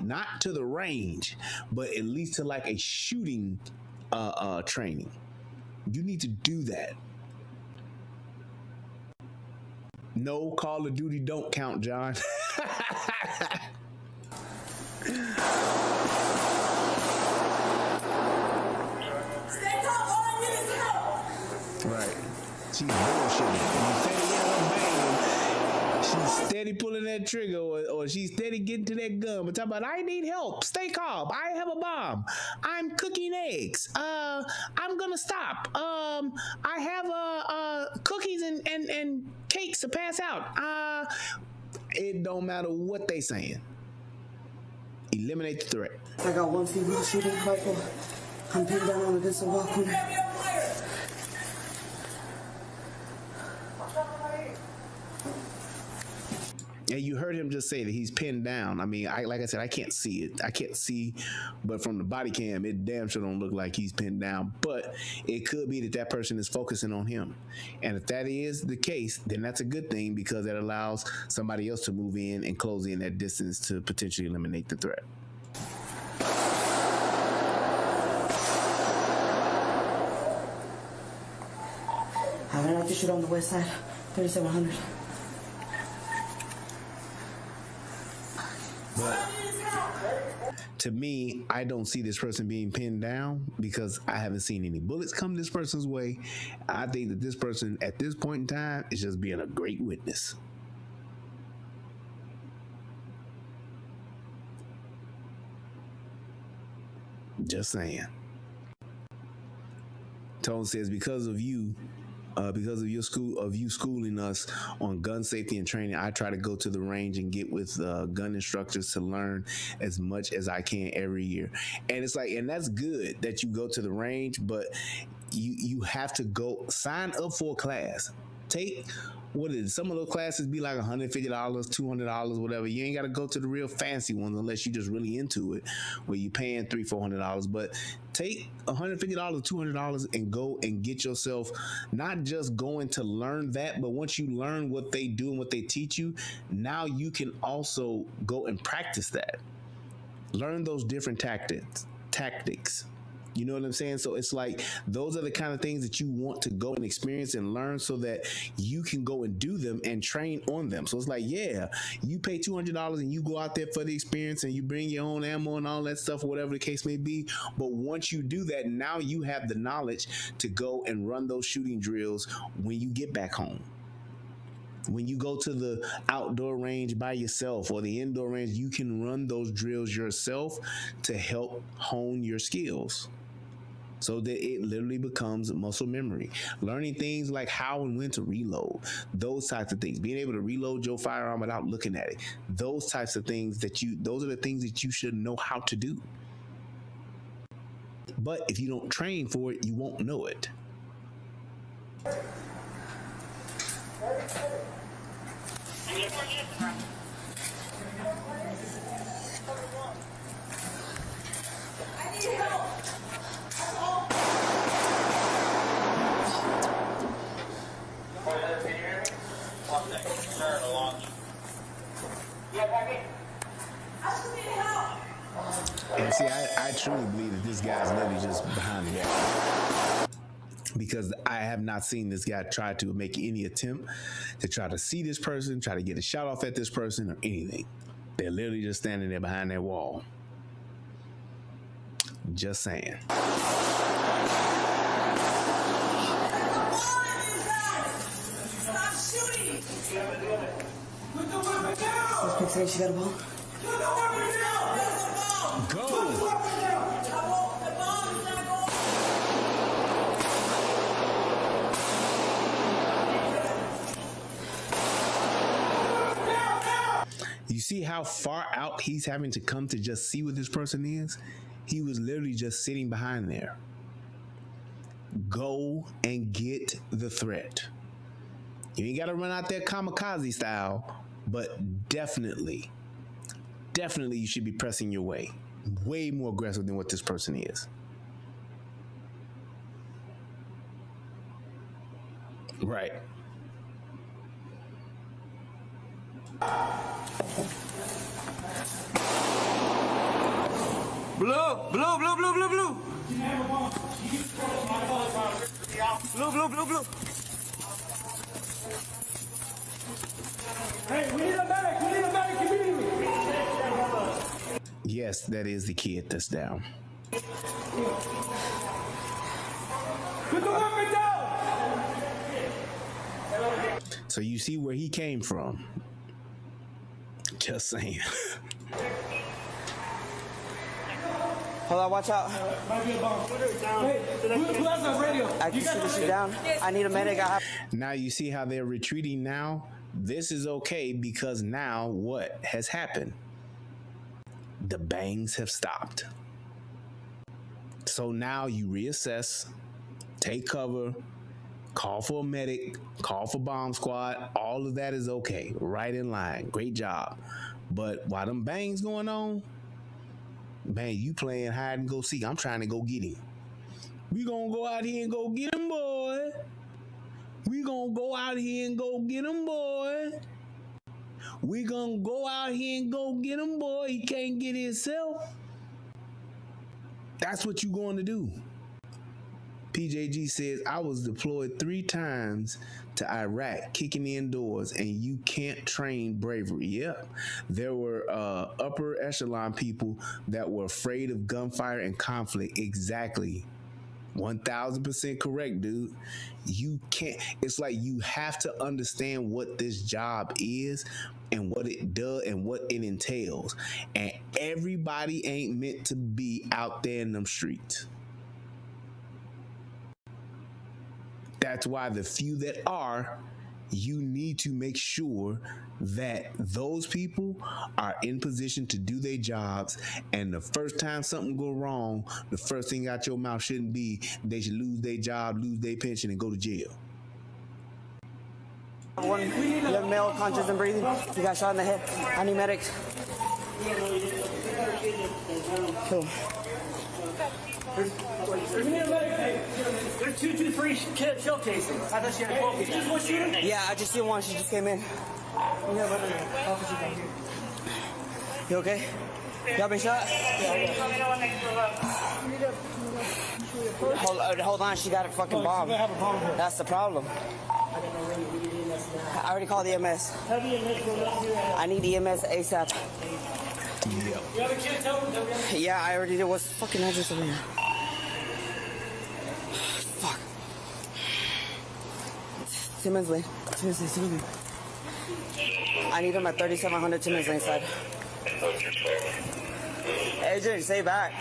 not to the range, but at least to like a shooting training. You need to do that. No, Call of Duty don't count, John. Right. She's bullshitting. She's steady pulling that trigger, or she's steady getting to that gun. But talking about, I need help. Stay calm. I have a bomb. I'm cooking eggs. I'm gonna stop. I have cookies and cakes to pass out. It don't matter what they saying. Eliminate the threat. I got 1 female shooting rifle. I'm pinned down against the wall corner. And you heard him just say that he's pinned down. I mean, like I said, I can't see it. I can't see, but from the body cam, it damn sure don't look like he's pinned down. But it could be that person is focusing on him. And if that is the case, then that's a good thing because that allows somebody else to move in and close in that distance to potentially eliminate the threat. I would like to shoot on the west side, 3700. But to me, I don't see this person being pinned down because I haven't seen any bullets come this person's way. I think that this person at this point in time is just being a great witness. Just saying. Tone says because of you, because of your schooling us on gun safety and training, I try to go to the range and get with gun instructors to learn as much as I can every year. And it's like, and that's good that you go to the range, but you have to go sign up for a class. Take some of those classes be like $150, $200, whatever. You ain't got to go to the real fancy ones unless you're just really into it, where you're paying $300, $400. But take $150, $200 and go and get yourself not just going to learn that, but once you learn what they do and what they teach you, now you can also go and practice that. Learn those different tactics. You know what I'm saying? So it's like those are the kind of things that you want to go and experience and learn so that you can go and do them and train on them. So it's like, yeah, you pay $200 and you go out there for the experience and you bring your own ammo and all that stuff, whatever the case may be. But once you do that, now you have the knowledge to go and run those shooting drills when you get back home. When you go to the outdoor range by yourself or the indoor range, you can run those drills yourself to help hone your skills. So that it literally becomes muscle memory. Learning things like how and when to reload, those types of things. Being able to reload your firearm without looking at it. Those types of things those are the things that you should know how to do. But if you don't train for it, you won't know it. And see, I truly believe that this guy's literally just behind the wall. Because I have not seen this guy try to make any attempt to try to see this person, try to get a shot off at this person or anything. They're literally just standing there behind that wall. Just saying. Stop shooting! Put the weapon down! Suspect saying she got a ball. Put the weapon down! Go! Put the weapon down! The bomb is not going. You see how far out he's having to come to just see what this person is? He was literally just sitting behind there. Go and get the threat. You ain't got to run out there kamikaze style, but definitely you should be pressing your way. Way more aggressive than what this person is. Right. Blue, blue, blue, blue, blue, blue. Blue, blue, blue, blue. Hey, we need a medic. We need a medic immediately. Yes, that is the kid that's down. Put the weapon down. So you see where he came from. Just saying. Hold on, watch out. Might be a bomb. Put her down. Hey, who has that radio? I can see this shit down. I need a medic. Now you see how they're retreating now? This is okay because now what has happened? The bangs have stopped. So now you reassess, take cover, call for a medic, call for bomb squad. All of that is okay. Right in line. Great job. But while them bangs going on, man, you playing hide and go seek. I'm trying to go get him. We gonna go out here and go get him, boy. We gonna go out here and go get him, boy. We gonna go out here and go get him, boy. He can't get himself. That's what you going to do. PJG says, I was deployed 3 times to Iraq, kicking in doors, and you can't train bravery. Yep. There were upper echelon people that were afraid of gunfire and conflict. Exactly. 1000% correct, dude. You can't, it's like you have to understand what this job is and what it does and what it entails. And everybody ain't meant to be out there in them streets. That's why the few that are, you need to make sure that those people are in position to do their jobs. And the first time something go wrong, the first thing out your mouth shouldn't be they should lose their job, lose their pension, and go to jail. One young male conscious and breathing. He got shot in the head. I need medics. Cool. There's 223 shell casings. I thought she had 12 people. Just one shooter? Yeah, I just see one. She just came in. You okay? Y'all been shot? Hold on, she got a fucking bomb. That's the problem. I already called the EMS. I need EMS ASAP. You have a kid? Tell them. Yeah, I already did. What's the fucking address over here? Fuck. Timmons Lane. I need him at 3700 Timmons Lane side. Adrian, stay back.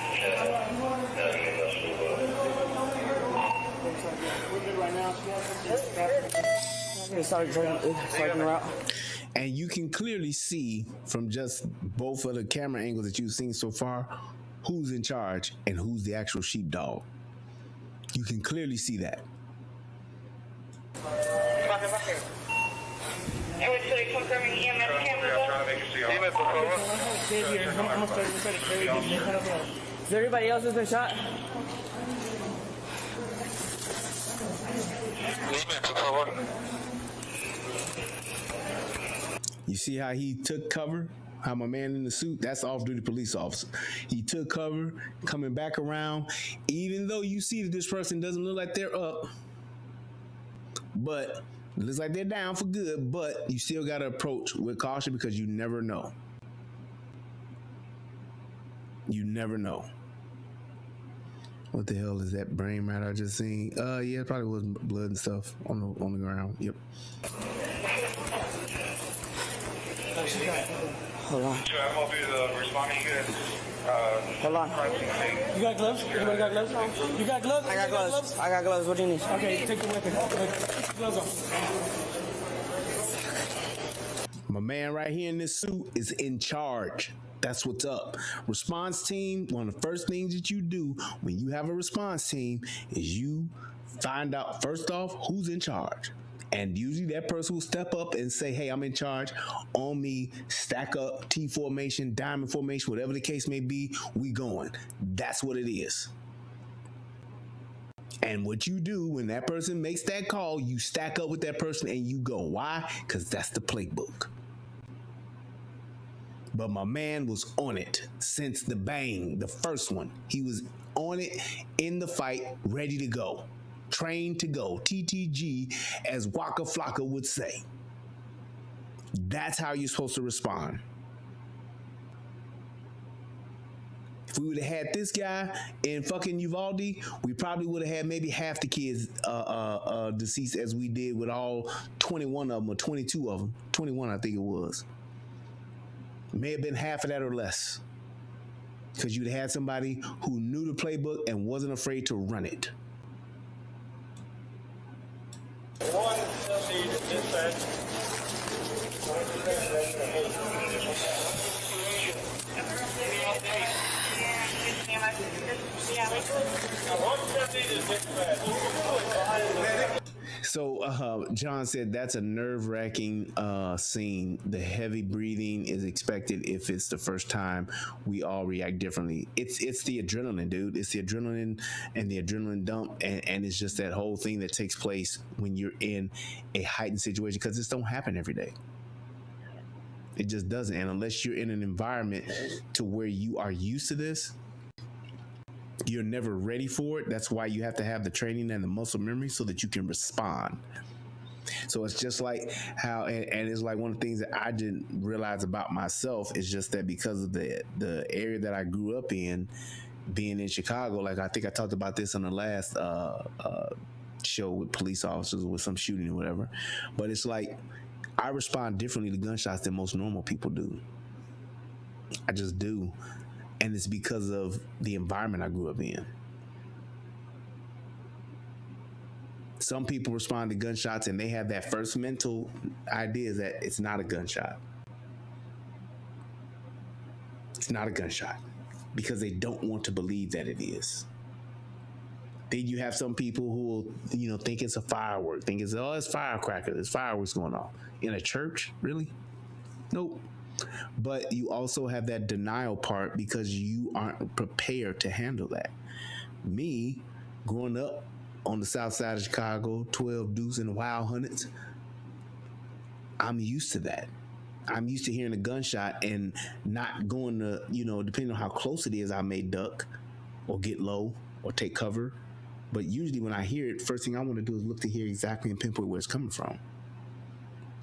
Starting route. And you can clearly see from just both of the camera angles that you've seen so far who's in charge and who's the actual sheepdog. You can clearly see that. Is there anybody else who's been shot? You see how he took cover? How my man in the suit, that's off-duty police officer. He took cover, coming back around, even though you see that this person doesn't look like they're up, but it looks like they're down for good, but you still got to approach with caution because you never know. You never know. What the hell is that brain matter I just seen? Yeah, it probably was blood and stuff on the ground. Yep. Hold on. Hold on. You got gloves? Anybody got gloves? You got gloves? I got gloves. I got gloves. What do you need? Okay, take the weapon. Gloves off. My man right here in this suit is in charge. That's what's up. Response team, one of the first things that you do when you have a response team is you find out, first off, who's in charge. And usually that person will step up and say, hey, I'm in charge. On me, stack up, T formation, diamond formation, whatever the case may be, we going. That's what it is. And what you do when that person makes that call, you stack up with that person and you go. Why? Because that's the playbook. But my man was on it since the bang, the first one. He was on it in the fight, ready to go. Trained to go. TTG, as Waka Flocka would say. That's how you're supposed to respond. If we would have had this guy in fucking Uvalde, we probably would have had maybe half the kids deceased as we did with all 21 of them or 22 of them. 21, I think it was. May have been half of that or less. Because you'd had somebody who knew the playbook and wasn't afraid to run it. So John said that's a nerve-wracking scene. The heavy breathing is expected if it's the first time. We all react differently. It's the adrenaline, dude. It's the adrenaline and the adrenaline dump, and it's just that whole thing that takes place when you're in a heightened situation, because this don't happen every day. It just doesn't. And unless you're in an environment to where you are used to this, you're never ready for it. That's why you have to have the training and the muscle memory so that you can respond. So it's just like how, and it's like one of the things that I didn't realize about myself is just that because of the area that I grew up in, being in Chicago, like I think I talked about this on the last show with police officers with some shooting or whatever, but it's like I respond differently to gunshots than most normal people do. I just do. And it's because of the environment I grew up in. Some people respond to gunshots and they have that first mental idea that it's not a gunshot. It's not a gunshot because they don't want to believe that it is. Then you have some people who will, think it's a firework, think it's firecracker, there's fireworks going on. In a church, really? Nope. But you also have that denial part because you aren't prepared to handle that. Me, growing up on the south side of Chicago, 12 Deuce and the Wild Hunteds, I'm used to that. I'm used to hearing a gunshot and not going to, depending on how close it is, I may duck or get low or take cover. But usually when I hear it, first thing I want to do is look to hear exactly and pinpoint where it's coming from.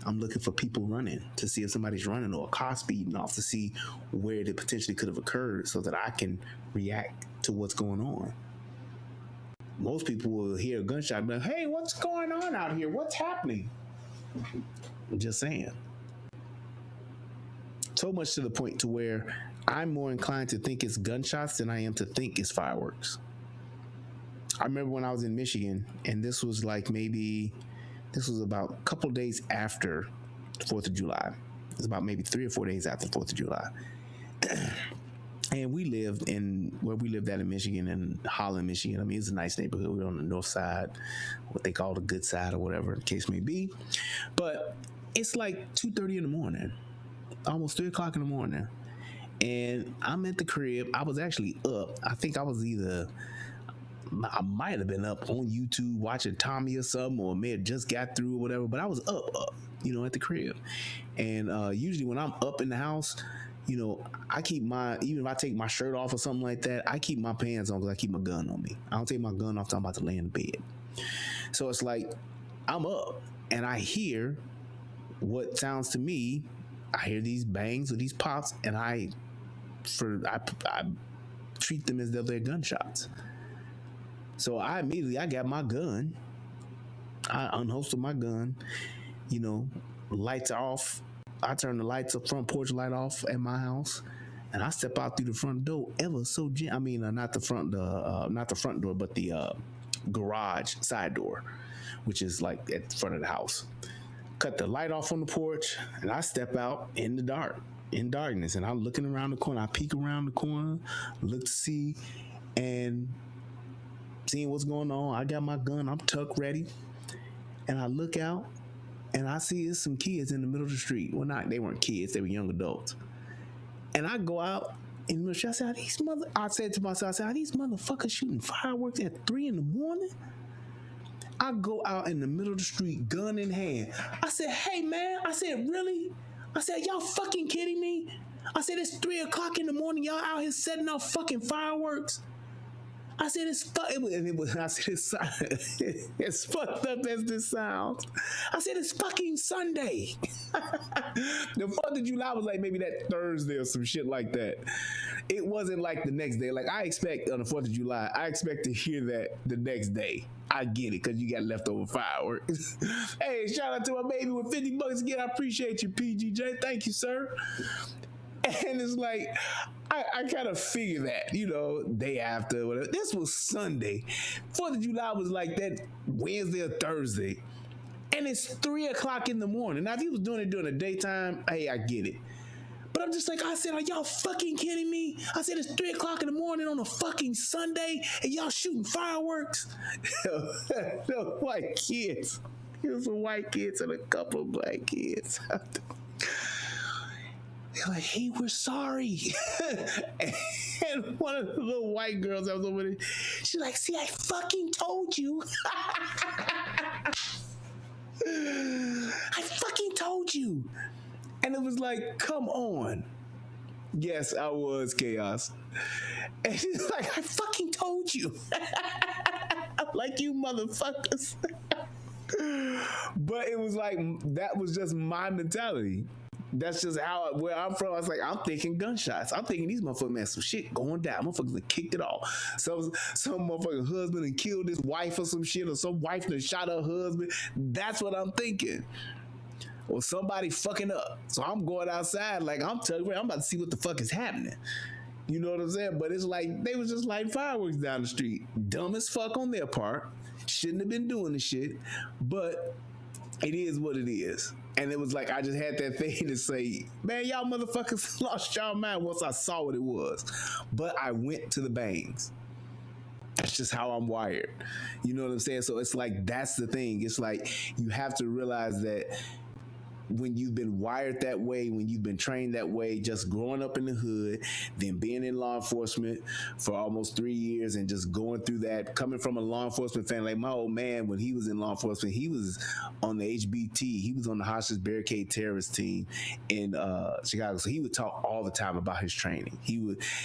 I'm looking for people running to see if somebody's running or a car speeding off to see where it potentially could have occurred so that I can react to what's going on. Most people will hear a gunshot and be like, hey, what's going on out here? What's happening? I'm just saying. So much to the point to where I'm more inclined to think it's gunshots than I am to think it's fireworks. I remember when I was in Michigan, and this was about a couple days after the 4th of July. It was about maybe 3 or 4 days after the 4th of July. And we lived in Michigan, in Holland, Michigan. I mean, it's a nice neighborhood. We were on the north side, what they call the good side or whatever the case may be. But it's like 2:30 in the morning, almost 3 o'clock in the morning. And I'm at the crib. I was actually up. I think I might have been up on YouTube watching Tommy or something, or may have just got through or whatever, but I was up, at the crib. And usually when I'm up in the house, I keep even if I take my shirt off or something like that, I keep my pants on because I keep my gun on me. I don't take my gun off till I'm about to lay in the bed. So it's like I'm up and I hear what sounds to me, I hear these bangs or these pops, and I treat them as though they're gunshots. So I got my gun. I unholstered my gun, lights off. I turn the front porch light off at my house, and I step out through the front door ever so gentle. I mean, not the front door, but the garage side door, which is like at the front of the house. Cut the light off on the porch, and I step out in the darkness, and I'm looking around the corner. I peek around the corner, look to see, and seeing what's going on. I got my gun, I'm tucked ready, and I look out and I see there's some kids in the middle of the street. Well, they weren't kids, they were young adults. And I go out in the middle of the street. I said to myself, are these motherfuckers shooting fireworks at 3 in the morning? I go out in the middle of the street, gun in hand. I said, hey man, I said, really? I said, y'all fucking kidding me? I said, it's 3 o'clock in the morning, y'all out here setting off fucking fireworks. I said, it's fucked up as this sounds. I said, it's fucking Sunday. The 4th of July was like maybe that Thursday or some shit like that. It wasn't like the next day. Like I expect on the 4th of July, I expect to hear that the next day. I get it, because you got leftover fireworks. Hey, shout out to my baby with $50 again. I appreciate you, PGJ. Thank you, sir. And it's like, I kind of figure that, day after, whatever. This was Sunday. 4th of July was like that Wednesday or Thursday. And it's 3 o'clock in the morning. Now, if he was doing it during the daytime, hey, I get it. But But I'm just like, I said, are y'all fucking kidding me? I said, it's 3 o'clock in the morning on a fucking Sunday and y'all shooting fireworks? The white kids. It was some white kids and a couple of black kids. They're like, hey, we're sorry. And one of the little white girls that was over there, she's like, see, I fucking told you. I fucking told you. And it was like, come on. Yes, I was chaos. And she's like, I fucking told you. I'm like, you motherfuckers. But it was like, that was just my mentality. That's just where I'm from. I was like, I'm thinking gunshots. I'm thinking these motherfuckers, man, some shit going down. Motherfuckers have kicked it off. Some motherfucking husband and killed his wife or some shit, or some wife that shot her husband. That's what I'm thinking. Or somebody fucking up. So I'm going outside like I'm telling you, I'm about to see what the fuck is happening. You know what I'm saying? But it's like they was just lighting fireworks down the street. Dumb as fuck on their part. Shouldn't have been doing the shit. But it is what it is. And it was like, I just had that thing to say, man, y'all motherfuckers lost y'all mind once I saw what it was. But I went to the bangs. That's just how I'm wired. You know what I'm saying? So it's like, that's the thing. It's like, you have to realize that when you've been wired that way, when you've been trained that way, just growing up in the hood, then being in law enforcement for almost 3 years and just going through that, coming from a law enforcement family. Like my old man, when he was in law enforcement, he was on the HBT. He was on the Hostage Barricade Terrorist Team in Chicago. So he would talk all the time about his training.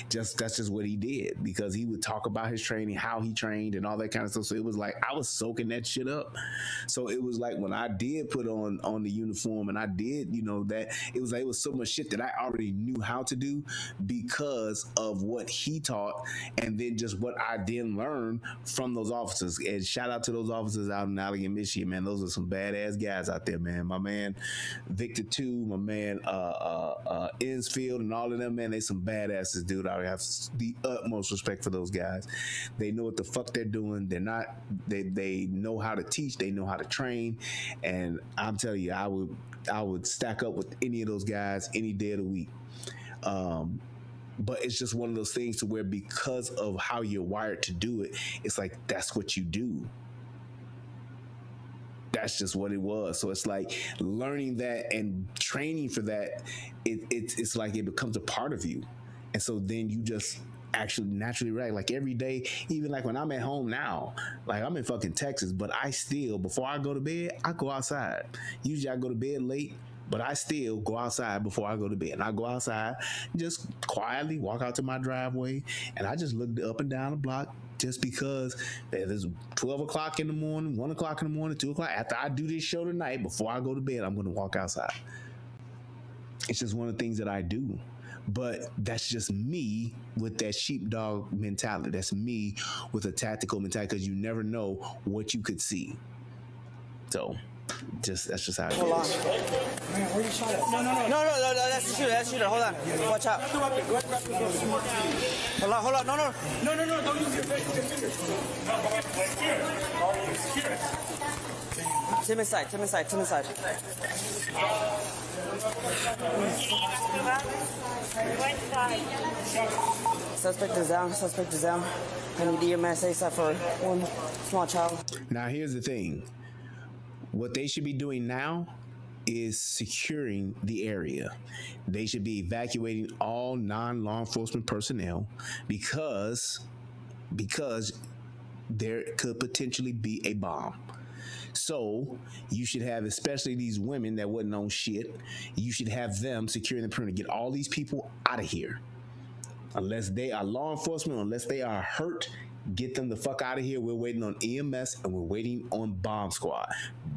That's just what he did, because he would talk about his training, how he trained and all that kind of stuff. So it was like, I was soaking that shit up. So it was like when I did put on the uniform and I did, that it was so much shit that I already knew how to do because of what he taught, and then just what I then learned from those officers. And shout out to those officers out in Allegan, Michigan, man. Those are some badass guys out there, man. My man Victor 2, my man Ensfield, and all of them, man, they some badasses, dude. I have the utmost respect for those guys. They know what the fuck they're doing. They know how to teach, they know how to train, and I'm telling you, I would stack up with any of those guys any day of the week. But it's just one of those things to where, because of how you're wired to do it, it's like, that's what you do. That's just what it was. So it's like learning that and training for that, it's like it becomes a part of you. And so then you just actually naturally react. Like every day, even like when I'm at home now, like I'm in fucking Texas, but I still, before I go to bed, I go outside. Usually I go to bed late, but I still go outside before I go to bed. And I go outside, just quietly walk out to my driveway, and I just look up and down the block, just because there's 12 o'clock in the morning, 1 o'clock in the morning, 2 o'clock. After I do this show tonight, before I go to bed, I'm going to walk outside. It's just one of the things that I do. But that's just me with that sheepdog mentality. That's me with a tactical mentality, because you never know what you could see. So that's just how it is. Hold on. Man, where you shot at? No, that's the shooter. That's the shooter. Hold on. Watch out. Hold on. No, don't use your fingers. Tim inside. Suspect is down. I need EMS ASAP for one small child. Now, here's the thing. What they should be doing now is securing the area. They should be evacuating all non-law enforcement personnel because there could potentially be a bomb. So you should have, especially these women that wasn't on shit, you should have them securing the perimeter. Get all these people out of here. Unless they are law enforcement, unless they are hurt, get them the fuck out of here. We're waiting on EMS and we're waiting on bomb squad.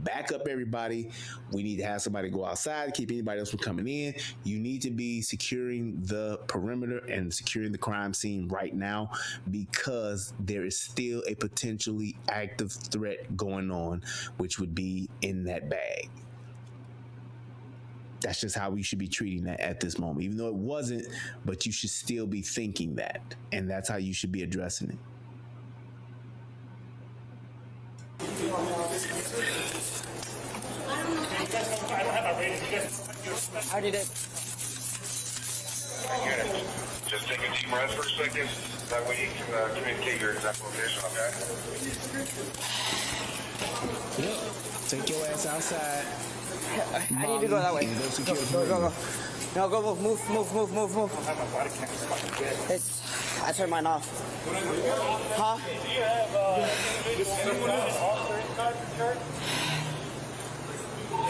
Back up, everybody. We need to have somebody go outside, keep anybody else from coming in. You need to be securing the perimeter and securing the crime scene right now, because there is still a potentially active threat going on, which would be in that bag. That's just how we should be treating that at this moment, even though it wasn't, but you should still be thinking that, and that's how you should be addressing it. I already did. get it. Just take a deep breath for a second. That way you can communicate your exact location, okay? Yep. Take your ass outside. I need to go that way. Go. No, go move. I turned mine off. Huh? Do you have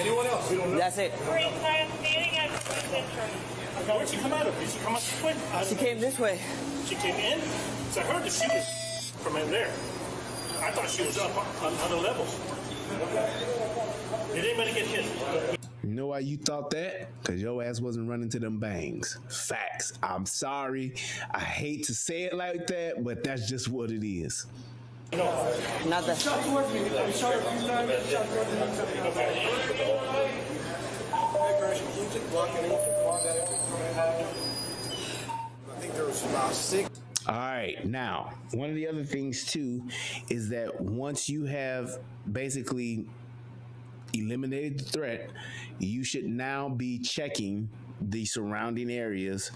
anyone else? That's it. Where'd she come out of? Did she come out this way? She came this way. She came in? So I heard the shooting from in there. I thought she was up on other levels. Did anybody get hit? You know why you thought that? Because your ass wasn't running to them bangs. Facts. I'm sorry. I hate to say it like that, but that's just what it is. No. Not that. Shot towards me. I shot her a few times. Shot towards me. I think there was about 6. All right. Now, one of the other things too is that once you have basically eliminated the threat, you should now be checking the surrounding areas,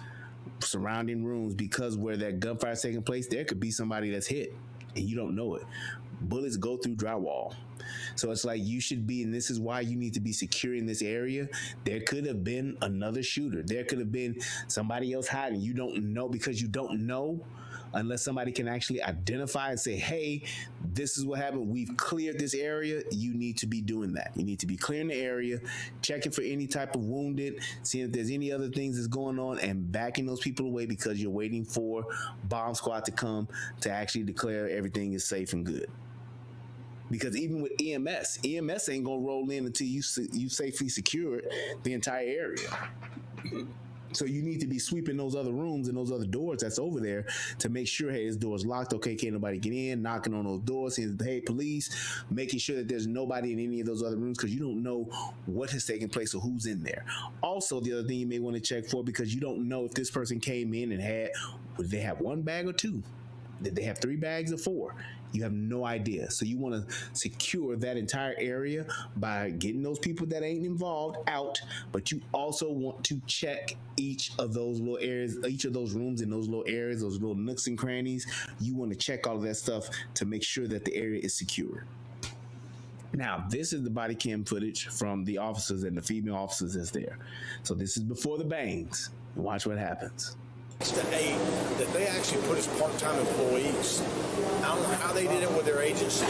surrounding rooms, because where that gunfire is taking place, there could be somebody that's hit and you don't know it. Bullets go through drywall. So it's like you should be, and this is why you need to be securing this area. There could have been another shooter. There could have been somebody else hiding. You don't know, because you don't know unless somebody can actually identify and say, hey, this is what happened. We've cleared this area. You need to be doing that. You need to be clearing the area, checking for any type of wounded, seeing if there's any other things that's going on, and backing those people away because you're waiting for bomb squad to come to actually declare everything is safe and good. Because even with EMS ain't gonna roll in until you safely secure the entire area. So you need to be sweeping those other rooms and those other doors that's over there to make sure, hey, this door's locked. Okay, can't nobody get in? Knocking on those doors, saying, hey, police, making sure that there's nobody in any of those other rooms, because you don't know what has taken place or who's in there. Also, the other thing you may want to check for, because you don't know if this person came in and did they have 1 bag or 2? Did they have 3 bags or 4? You have no idea. So you want to secure that entire area by getting those people that ain't involved out, but you also want to check each of those little areas, each of those rooms in those little areas, those little nooks and crannies. You want to check all of that stuff to make sure that the area is secure. Now, this is the body cam footage from the officers and the female officers that's there. So this is before the bangs. Watch what happens. That they actually put as part-time employees. I don't know how they did it with their agency.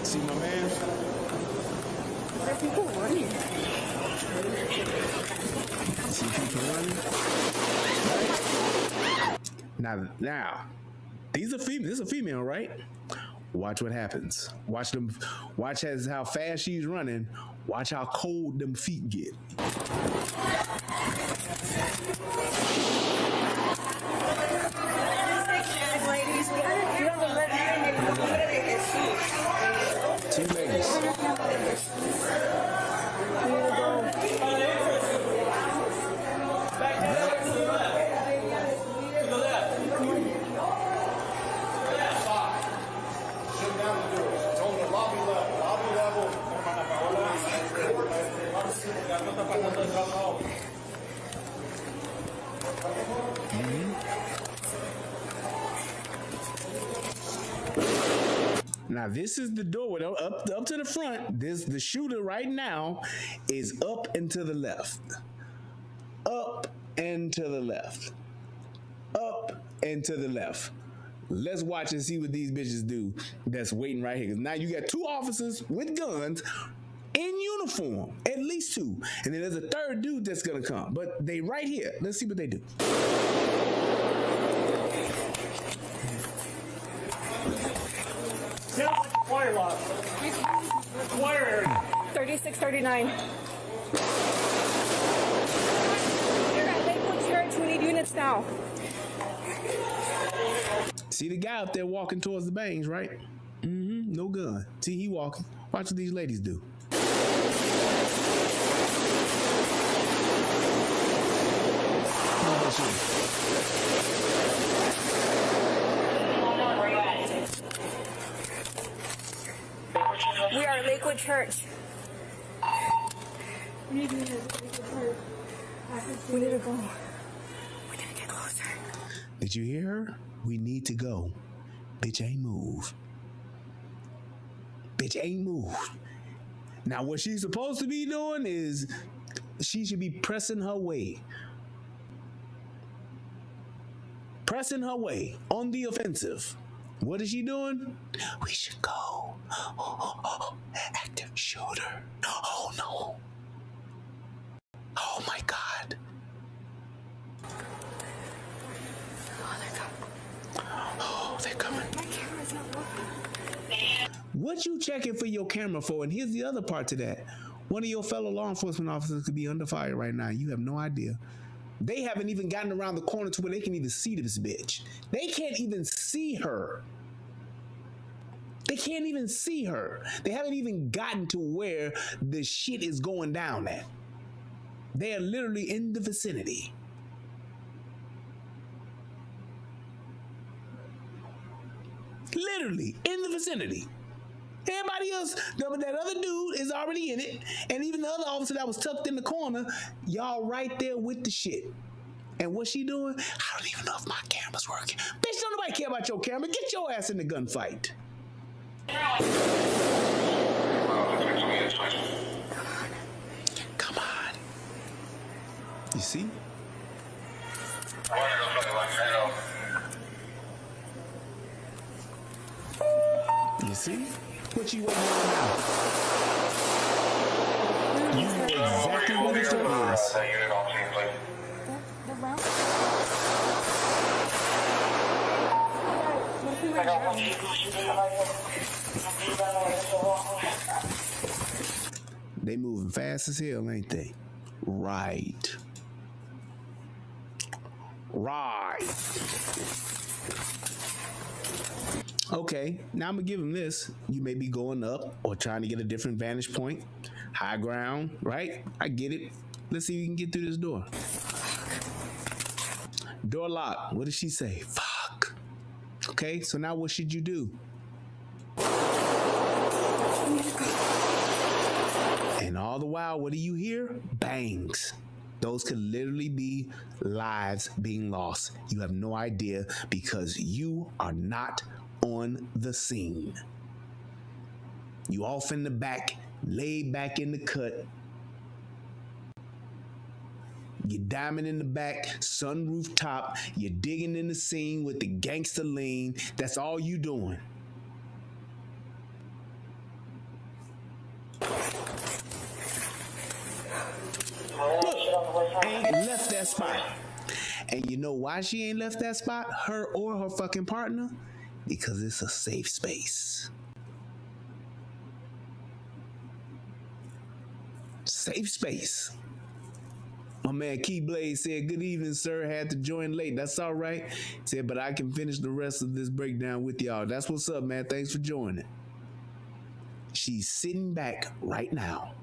See my man? Why are people running? See people running? Right? Now, this is a female, right? Watch what happens. Watch how fast she's running. Watch how cold them feet get. Two ladies. Now this is the doorway up to the front. The shooter right now is up and to the left. Up and to the left. Up and to the left. Let's watch and see what these bitches do that's waiting right here. Now you got 2 officers with guns in uniform, at least 2. And then there's a 3rd dude that's gonna come. But they right here. Let's see what they do. Wire lock. Wire area. 3639. You're at Lakewood Church. We need units now. See the guy up there walking towards the bangs, right? Mm-hmm. No gun. See, he walking. Watch what these ladies do. We are Lakewood Church. We need to go. We need to get closer. Did you hear her? We need to go. Bitch ain't move. Bitch ain't move. Now what she's supposed to be doing is she should be pressing her way. Pressing her way on the offensive. What is she doing? We should go. Active shooter. Oh no. Oh my God. Oh, they're coming. My camera's not working. What you checking for your camera for? And here's the other part to that. One of your fellow law enforcement officers could be under fire right now. You have no idea. They haven't even gotten around the corner to where they can even see this bitch. They can't even see her. They can't even see her. They haven't even gotten to where the shit is going down at. They are literally in the vicinity. Literally in the vicinity. Everybody else, that other dude is already in it. And even the other officer that was tucked in the corner, y'all right there with the shit. And what's she doing? I don't even know if my camera's working. Bitch, don't nobody care about your camera. Get your ass in the gunfight. Come on. You see? You see? What you waiting on now? You know exactly what the story is. The route? What if we went down? They moving fast as hell, ain't they? Right. Right. Okay, now I'm gonna give him this. You may be going up or trying to get a different vantage point. High ground, right? I get it. Let's see if we can get through this door. Door locked. What did she say? Fuck. Okay, so now what should you do? And all the while, what do you hear? Bangs. Those could literally be lives being lost. You have no idea because you are not on the scene. You off in the back, laid back in the cut. You're diamond in the back, sunroof top. You're digging in the scene with the gangster lean. That's all you doing. Look, ain't left that spot. And you know why she ain't left that spot? Her or her fucking partner? Because it's a safe space. Safe space. My man Keyblade said, good evening, sir. Had to join late. That's all right. Said, but I can finish the rest of this breakdown with y'all. That's what's up, man. Thanks for joining. She's sitting back right now.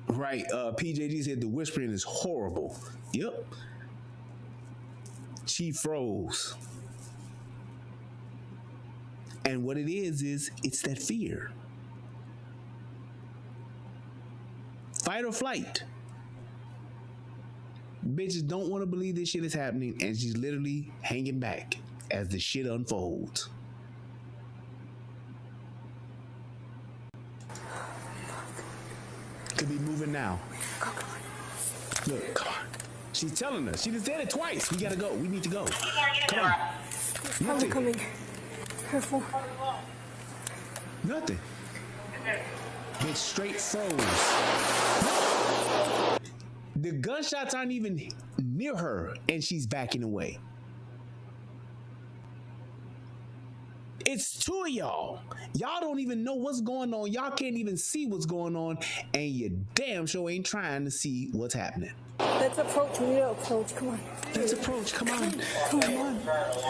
Right. PJG said the whispering is horrible. Yep. She froze. And what it is it's that fear. Fight or flight. Bitches don't want to believe this shit is happening, and she's literally hanging back as the shit unfolds. Could be moving now. Look, come on. She's telling us. She just said it twice. We gotta go. We need to go. Come on. Nothing. Coming. Careful. Nothing. Bitch straight froze. The gunshots aren't even near her, and she's backing away. It's two of y'all. Y'all don't even know what's going on. Y'all can't even see what's going on, and you damn sure ain't trying to see what's happening. Let's approach. We need to approach. Come on. Let's approach. Come on. Come on.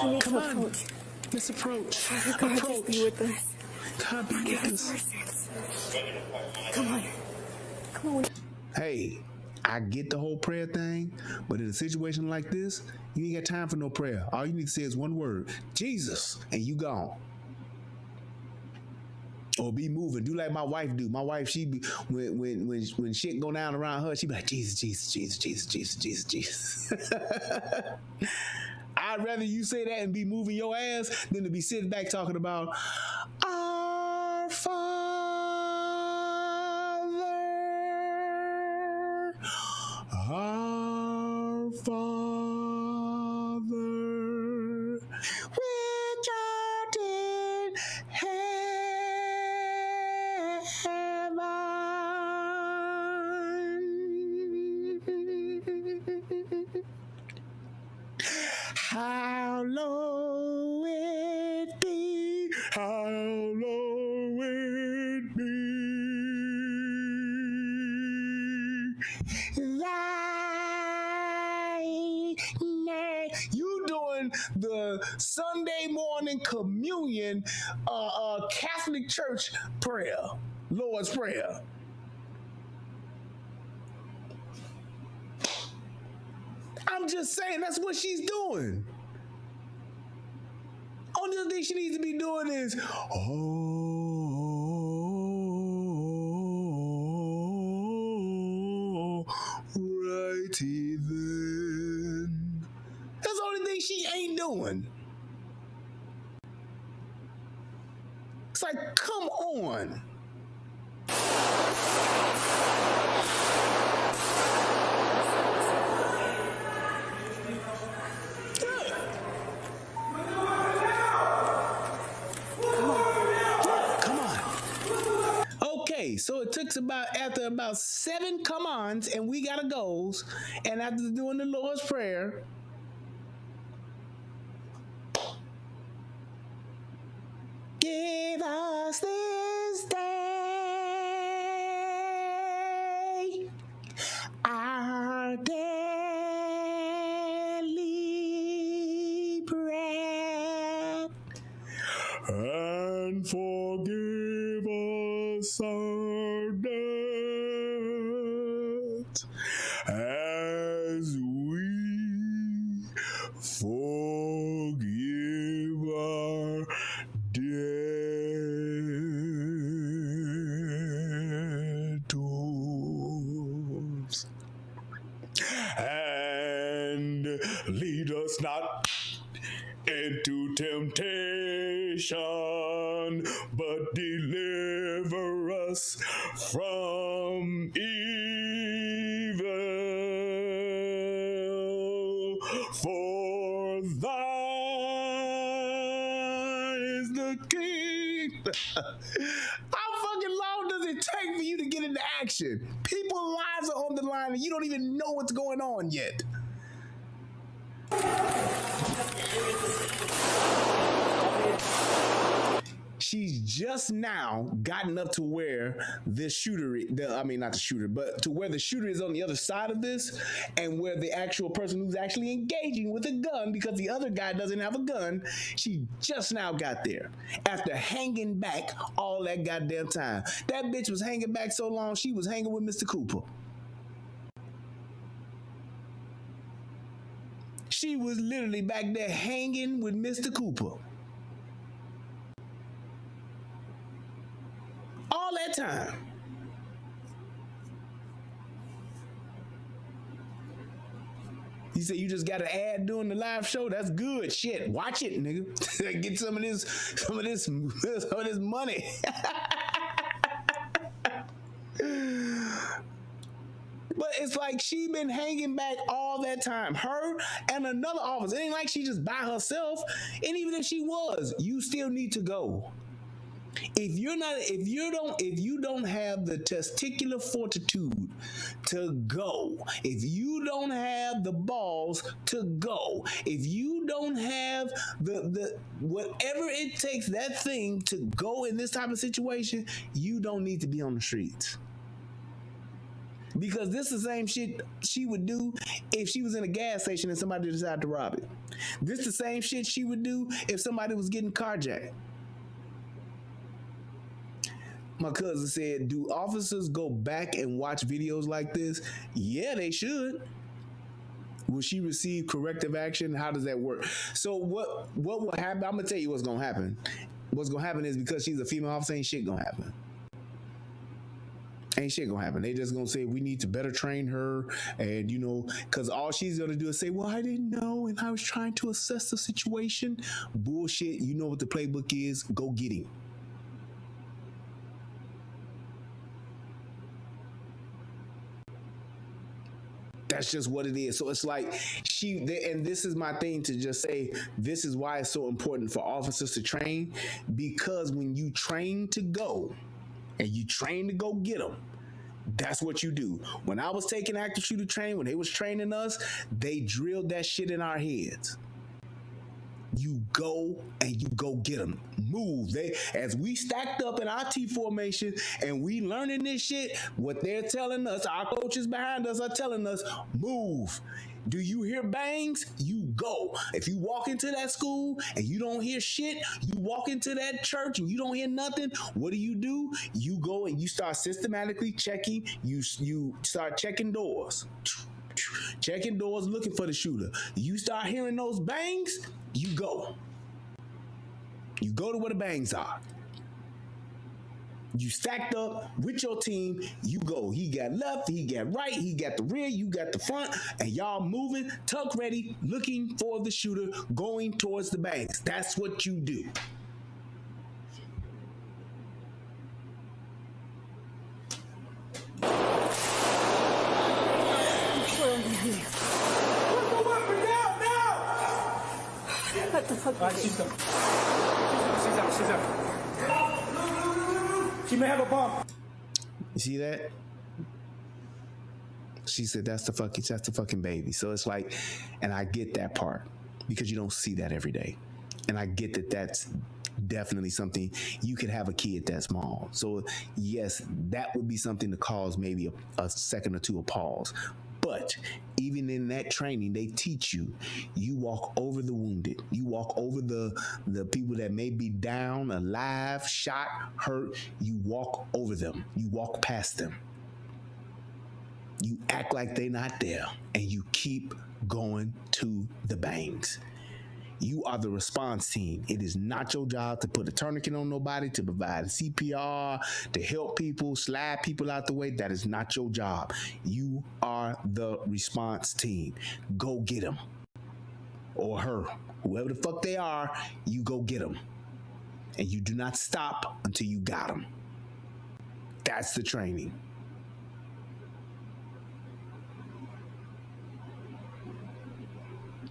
We need to approach. Let's approach. God, just be with us. God be with us. Come on. Come on. Hey, I get the whole prayer thing, but in a situation like this, you ain't got time for no prayer. All you need to say is one word, Jesus, and you gone. Or be moving. Do like my wife do. My wife, she be when shit go down around her, she be like, Jesus, Jesus, Jesus, Jesus, Jesus, Jesus, Jesus. I'd rather you say that and be moving your ass than to be sitting back talking about our Father, which art in heaven. Hallowed be, hallowed be thy name. You doing the Sunday morning communion Catholic Church prayer, Lord's Prayer. I'm just saying that's what she's doing. Only other thing she needs to be doing is, oh, righty then. That's the only thing she ain't doing. It's like, come on. So it took after about 7 come-ons and we gotta goes, and after doing the Lord's Prayer, give us this day our daily bread, and forgive us our debts as we forgive our debtors. And lead us not into temptation, but deliver us from evil. For thine is the kingdom. How fucking long does it take for you to get into action? People's lives are on the line and you don't even know what's going on yet. She's just now gotten up to where this shooter, not the shooter, but to where the shooter is on the other side of this, and where the actual person who's actually engaging with a gun, because the other guy doesn't have a gun, she just now got there after hanging back all that goddamn time. That bitch was hanging back so long, she was hanging with Mr. Cooper. She was literally back there hanging with Mr. Cooper. All that time. You say you just got an ad doing the live show? That's good. Shit, watch it, nigga. Get some of this money. But it's like she been hanging back all that time. Her and another officer. It ain't like she just by herself. And even if she was, you still need to go. If you don't have the testicular fortitude to go, if you don't have the balls to go, if you don't have the whatever it takes that thing to go in this type of situation, you don't need to be on the streets. Because this is the same shit she would do if she was in a gas station and somebody decided to rob it. This is the same shit she would do if somebody was getting carjacked. My cousin said, do officers go back and watch videos like this? Yeah, they should. Will she receive corrective action? How does that work? So what will happen? I'm going to tell you what's going to happen. what's gonna happen is because she's a female officer, ain't shit gonna happen. Ain't shit gonna happen. They just gonna say we need to better train her, and you know, because all she's gonna do is say, well, I didn't know and I was trying to assess the situation. Bullshit. You know what the playbook is. Go get him. That's just what it is. So it's like and this is my thing to just say, this is why it's so important for officers to train, because when you train to go and you train to go get them, that's what you do. When I was taking active shooter training, when they was training us, they drilled that shit in our heads. You go and you go get them. Move. As we stacked up in our T formation and we learning this shit, what they're telling us, our coaches behind us are telling us, move. Do you hear bangs? You go. If you walk into that school and you don't hear shit, you walk into that church and you don't hear nothing, what do? You go and you start systematically checking. You start checking doors. Checking doors, looking for the shooter. You start hearing those bangs, you go. You go to where the bangs are. You stacked up with your team, you go. He got left, he got right, he got the rear, you got the front, and y'all moving, tuck ready, looking for the shooter, going towards the bangs. That's what you do. What the fuck? All right, she's done. She's out. She may have a bomb. You see that? She said that's the fucking baby. So it's like, and I get that part because you don't see that every day. And I get that that's definitely something. You could have a kid that small. So yes, that would be something to cause maybe a second or two of pause. But even in that training, they teach you walk over the wounded. You walk over the people that may be down, alive, shot, hurt. You walk over them. You walk past them. You act like they're not there, and you keep going to the bangs. You are the response team. It is not your job to put a tourniquet on nobody, to provide CPR, to help people, slide people out the way. That is not your job. You are the response team. Go get them. Or her. Whoever the fuck they are, you go get them. And you do not stop until you got them. That's the training.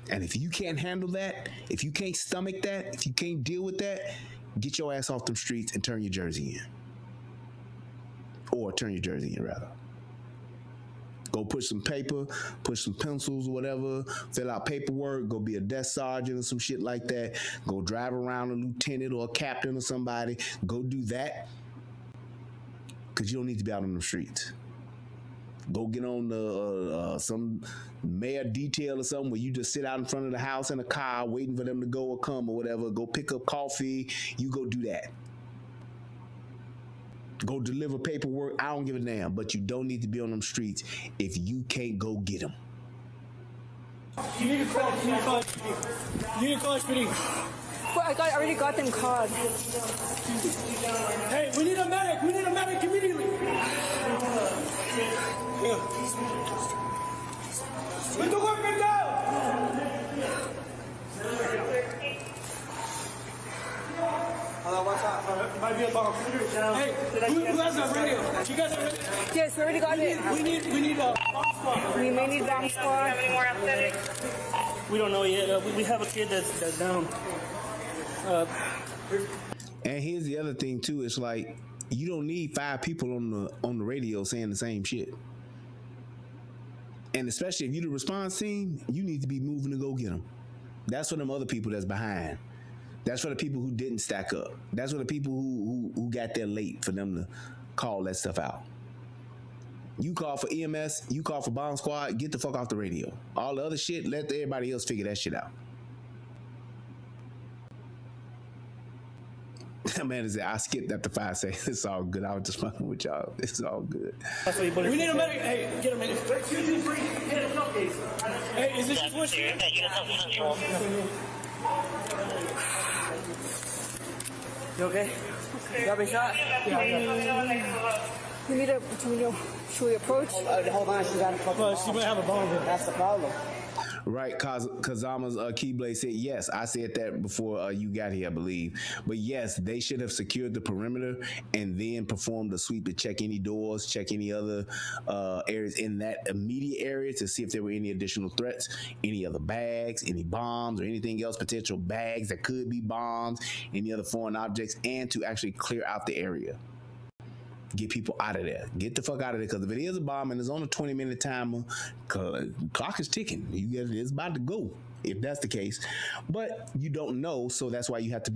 And if you can't handle that, if you can't stomach that, if you can't deal with that, get your ass off them streets and turn your jersey in. Or turn your jersey in, rather. Go push some paper, push some pencils or whatever, fill out paperwork, go be a desk sergeant or some shit like that. Go drive around a lieutenant or a captain or somebody. Go do that. Because you don't need to be out on the streets. Go get on some mayor detail or something where you just sit out in front of the house in a car waiting for them to go or come or whatever. Go pick up coffee. You go do that. Go deliver paperwork. I don't give a damn, but you don't need to be on them streets if you can't go get them. You need to call. You need to call SPD. Well, I already got them called. Hey, we need a medic. We need a medic immediately. Put the weapon down. Hello, what's up? Might be a bomb. Hey, who has that radio? You guys are ready? Yes, we already got it. We need a bomb squad. We may need bomb squad. We don't know yet. We have a kid that's down. And here's the other thing too. It's like you don't need 5 people on the radio saying the same shit. And especially if you're the response team, you need to be moving to go get them. That's for them other people that's behind. That's for the people who didn't stack up. That's for the people who got there late for them to call that stuff out. You call for EMS, you call for bomb squad, get the fuck off the radio. All the other shit, let everybody else figure that shit out. That man is I skipped after 5 seconds. It's all good. I was just fucking with y'all. It's all good. We need a medic. Hey, get a medic. 2, 2, 3. Get a showcase. Hey, is this your push? You okay? You got me shot? We need to, should we approach? Hold on, she got a fucking Well, she might have a bomb here. That's the problem. Right, Kazama's Keyblade said yes. I said that before you got here, I believe. But yes, they should have secured the perimeter and then performed a sweep to check any doors, check any other areas in that immediate area to see if there were any additional threats, any other bags, any bombs, or anything else, potential bags that could be bombs, any other foreign objects, and to actually clear out the area. Get people out of there. Get the fuck out of there, because if it is a bomb and it's on a 20-minute timer, clock is ticking. It's about to go if that's the case. But you don't know, so that's why you have to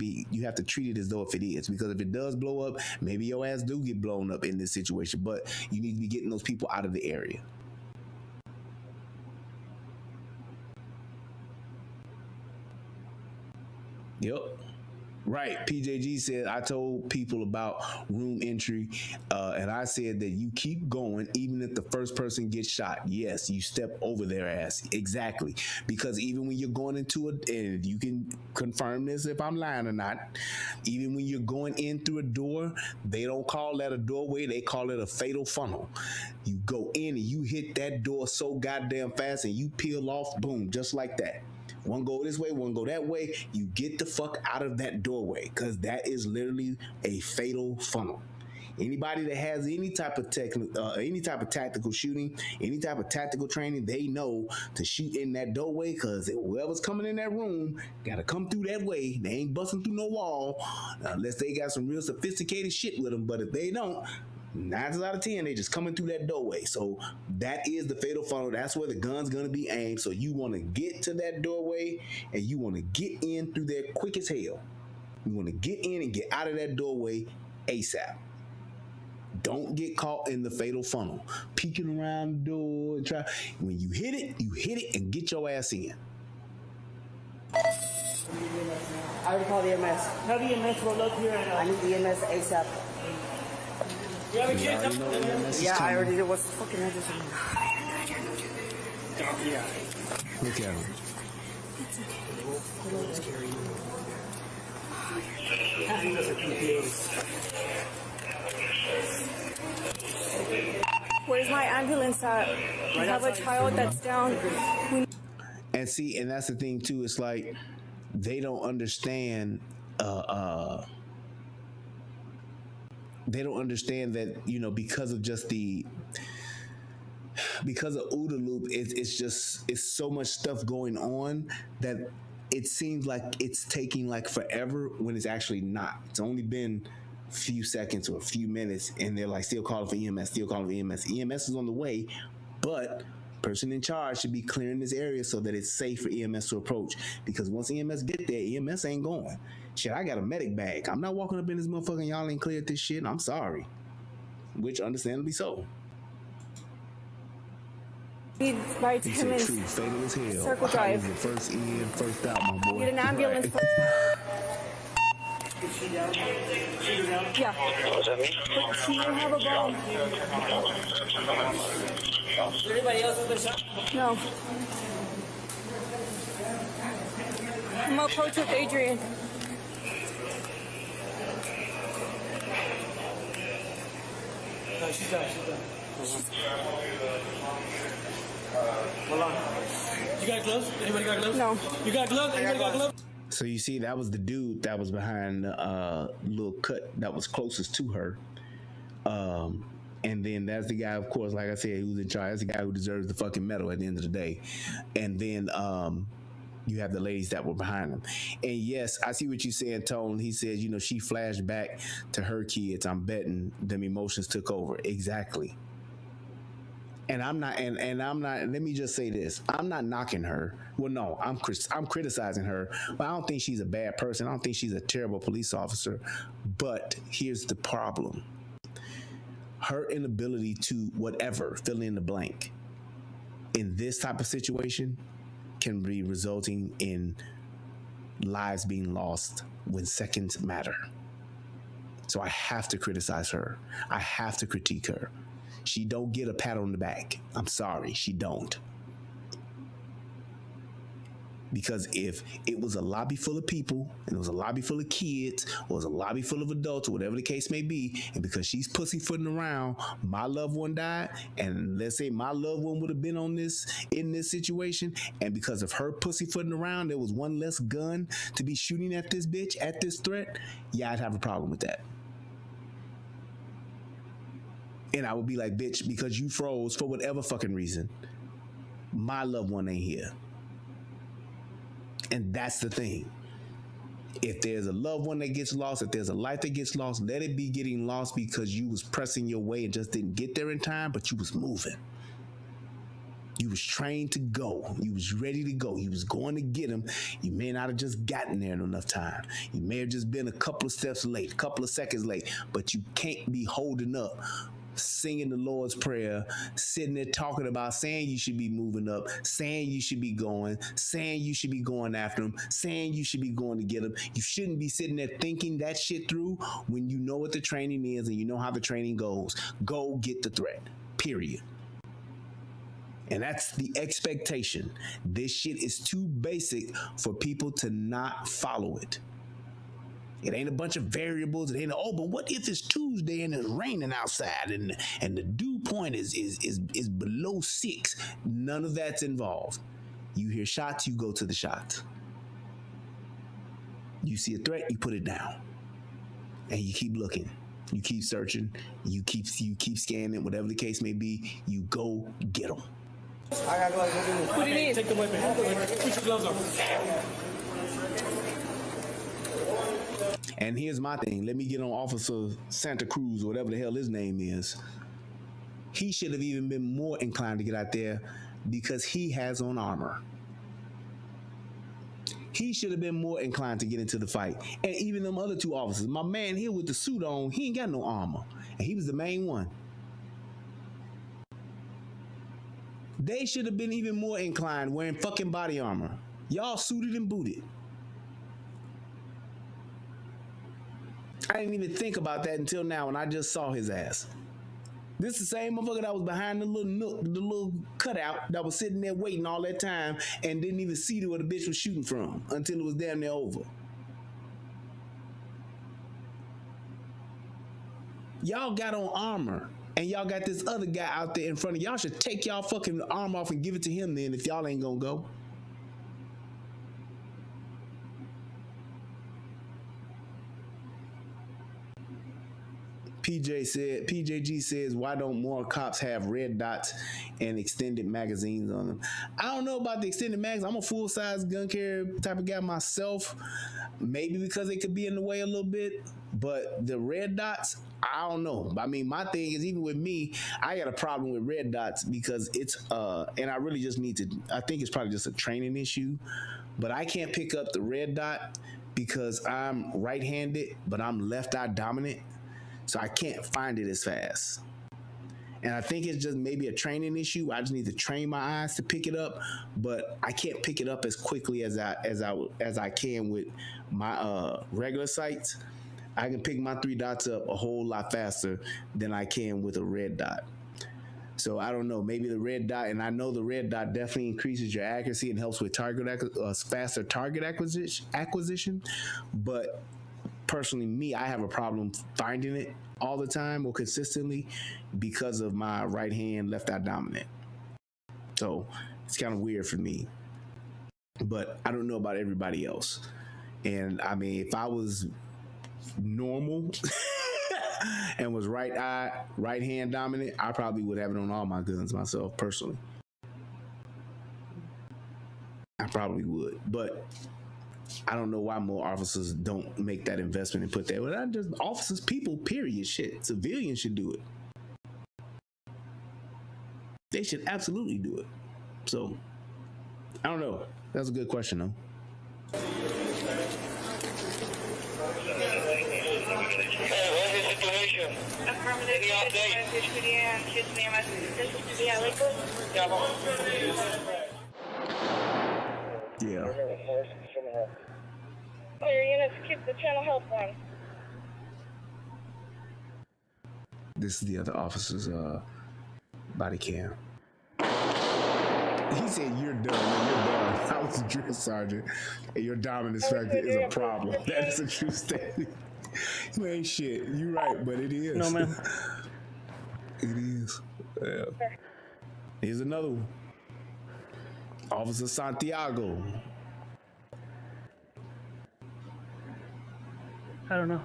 treat it as though if it is, because if it does blow up, maybe your ass do get blown up in this situation. But you need to be getting those people out of the area. Yep. Right. PJG said, I told people about room entry, and I said that you keep going even if the first person gets shot. Yes, you step over their ass. Exactly. Because even when you're going into it, and you can confirm this if I'm lying or not, even when you're going in through a door, they don't call that a doorway. They call it a fatal funnel. You go in and you hit that door so goddamn fast and you peel off, boom, just like that. One go this way, one go that way. You get the fuck out of that doorway, because that is literally a fatal funnel. Anybody that has any type of tactical shooting, any type of tactical training, they know to shoot in that doorway, because whoever's coming in that room got to come through that way. They ain't busting through no wall unless they got some real sophisticated shit with them. But if they don't, 9 out of 10, they just coming through that doorway. So that is the fatal funnel. That's where the gun's gonna be aimed. So you want to get to that doorway and you want to get in through there quick as hell. You want to get in and get out of that doorway ASAP. Don't get caught in the fatal funnel, peeking around the door and try. When you hit it and get your ass in. I already called the EMS. How do you EMS roll up here? I need the EMS ASAP. You have a kid? Yeah, I already did. What's the fucking address? Yeah. Look at him. Where's my ambulance at? We have a child that's down. And see, and that's the thing too. It's like they don't understand. They don't understand that, you know, because of OODA loop, it's so much stuff going on that it seems like it's taking like forever when it's actually not. It's only been a few seconds or a few minutes, and they're like still calling for EMS, still calling for EMS. EMS is on the way, but person in charge should be clearing this area so that it's safe for EMS to approach. Because once EMS get there, EMS ain't going. Shit, I got a medic bag. I'm not walking up in this motherfucker and y'all ain't cleared this shit. I'm sorry. Which understandably so. By He said true, fatal as hell. Circle Drive. The first in, first out, my boy. Get an ambulance. Right. Is she down? She's down? Yeah. But she will have a bomb. Did anybody else have been shot? No. I'm gonna approach with Adrian. No, she's down. Hold on. You got gloves? Anybody got gloves? No. You got gloves? Anybody got gloves? So you see, that was the dude that was behind the little cut that was closest to her. And then that's the guy, of course, like I said, who's in charge. That's the guy who deserves the fucking medal at the end of the day. And then you have the ladies that were behind them. And yes, I see what you're saying, Tone. He says, you know, she flashed back to her kids. I'm betting them emotions took over. Exactly. And I'm not, let me just say this. I'm not knocking her. Well, no, I'm criticizing her, but I don't think she's a bad person. I don't think she's a terrible police officer. But here's the problem. Her inability to whatever, fill in the blank, in this type of situation can be resulting in lives being lost when seconds matter. So I have to criticize her. I have to critique her. She don't get a pat on the back. I'm sorry, she don't. Because if it was a lobby full of people and it was a lobby full of kids or it was a lobby full of adults or whatever the case may be, and because she's pussyfooting around, my loved one died, and let's say my loved one would have been in this situation, and because of her pussyfooting around, there was one less gun to be shooting at this bitch, at this threat, yeah, I'd have a problem with that. And I would be like, bitch, because you froze for whatever fucking reason, my loved one ain't here. And that's the thing. If there's a loved one that gets lost, if there's a life that gets lost, let it be getting lost because you was pressing your way and just didn't get there in time, but you was moving. You was trained to go. You was ready to go. You was going to get him. You may not have just gotten there in enough time. You may have just been a couple of steps late, a couple of seconds late, but you can't be holding up, singing the Lord's Prayer, sitting there talking about saying you should be moving up, saying you should be going, saying you should be going after him, saying you should be going to get him. You shouldn't be sitting there thinking that shit through when you know what the training is and you know how the training goes. Go get the threat, period. And that's the expectation. This shit is too basic for people to not follow it. It ain't a bunch of variables. It ain't but what if it's Tuesday and it's raining outside and the dew point is below 6? None of that's involved. You hear shots, you go to the shots. You see a threat, you put it down. And you keep looking. You keep searching. You keep scanning, whatever the case may be. You go get them. I got gloves. What do you need? Take the weapon. Put your gloves on. And here's my thing. Let me get on Officer Santa Cruz or whatever the hell his name is. He should have even been more inclined to get out there because he has on armor. He should have been more inclined to get into the fight. And even them other two officers. My man here with the suit on, he ain't got no armor. And he was the main one. They should have been even more inclined wearing fucking body armor. Y'all suited and booted. I didn't even think about that until now when I just saw his ass. This is the same motherfucker that was behind the little nook, the little cutout that was sitting there waiting all that time and didn't even see where the bitch was shooting from until it was damn near over. Y'all got on armor and y'all got this other guy out there in front of y'all. Should take y'all fucking arm off and give it to him then if y'all ain't gonna go. PJG says, why don't more cops have red dots and extended magazines on them? I don't know about the extended mags. I'm a full-size gun carrier type of guy myself. Maybe because it could be in the way a little bit, but the red dots, I don't know. I mean, my thing is, even with me, I got a problem with red dots because it's, and I really just need to, I think it's probably just a training issue, but I can't pick up the red dot because I'm right-handed, but I'm left eye dominant. So I can't find it as fast. And I think it's just maybe a training issue. I just need to train my eyes to pick it up, but I can't pick it up as quickly as I can with my regular sights. I can pick my 3 dots up a whole lot faster than I can with a red dot. So I don't know, maybe the red dot, and I know the red dot definitely increases your accuracy and helps with faster target acquisition, but personally, me, I have a problem finding it all the time or consistently because of my right hand, left eye dominant. So it's kind of weird for me, but I don't know about everybody else. And I mean, if I was normal and was right hand dominant, I probably would have it on all my guns myself personally. I probably would, but I don't know why more officers don't make that investment and put that. Well, not just officers, people, period. Shit, civilians should do it. They should absolutely do it. So, I don't know. That's a good question, though. Affirmative. Any update? Yeah, Lakewood? Yeah. Clear units, keep the channel helpline. This is the other officer's body cam. He said, "You're done. You're done." I was a drill sergeant, and your dominance factor is a problem. That is a true statement. You ain't shit. You right, but it is. No, ma'am. It is. Yeah. Here's another one. Officer Santiago. I don't know.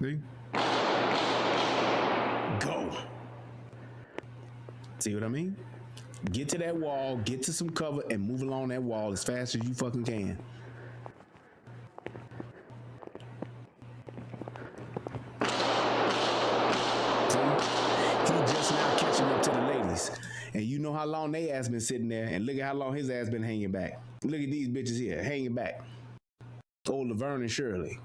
See? Go. See what I mean? Get to that wall, get to some cover, and move along that wall as fast as you fucking can. See? He just now catching up to the ladies. And you know how long they ass been sitting there, and look at how long his ass been hanging back. Look at these bitches here, hanging back. Old Laverne and Shirley.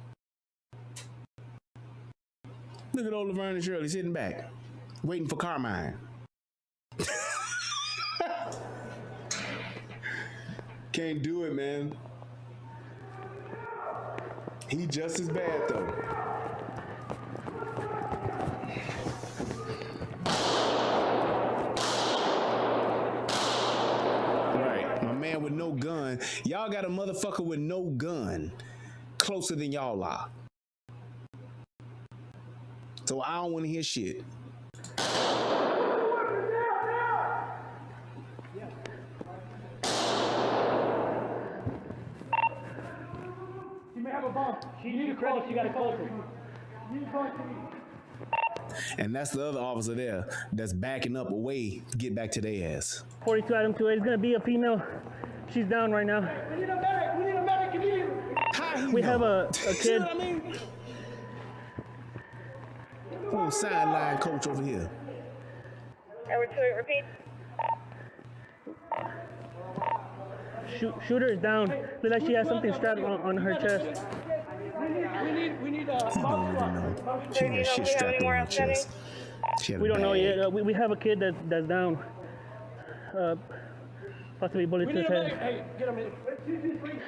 Look at old Laverne and Shirley sitting back, waiting for Carmine. Can't do it, man. He just as bad though. Right, my man with no gun. Y'all got a motherfucker with no gun closer than y'all are. So I don't want to hear shit. You need to credit, you gotta call her. And that's the other officer there that's backing up away to get back to their ass. 42 item 28 is gonna be a female. She's down right now. We need a medic. We need a medic immediately. We have a See kid. what I mean? Little sideline coach over here. Edward 28, repeat. Shooter is down. Looks like she has something strapped on her chest. We need He don't even know. She had shit strapped on her chest. She had a We don't know bag. yet. We have a kid that's down. Possibly bullet to his head. Hey, get him in. 223.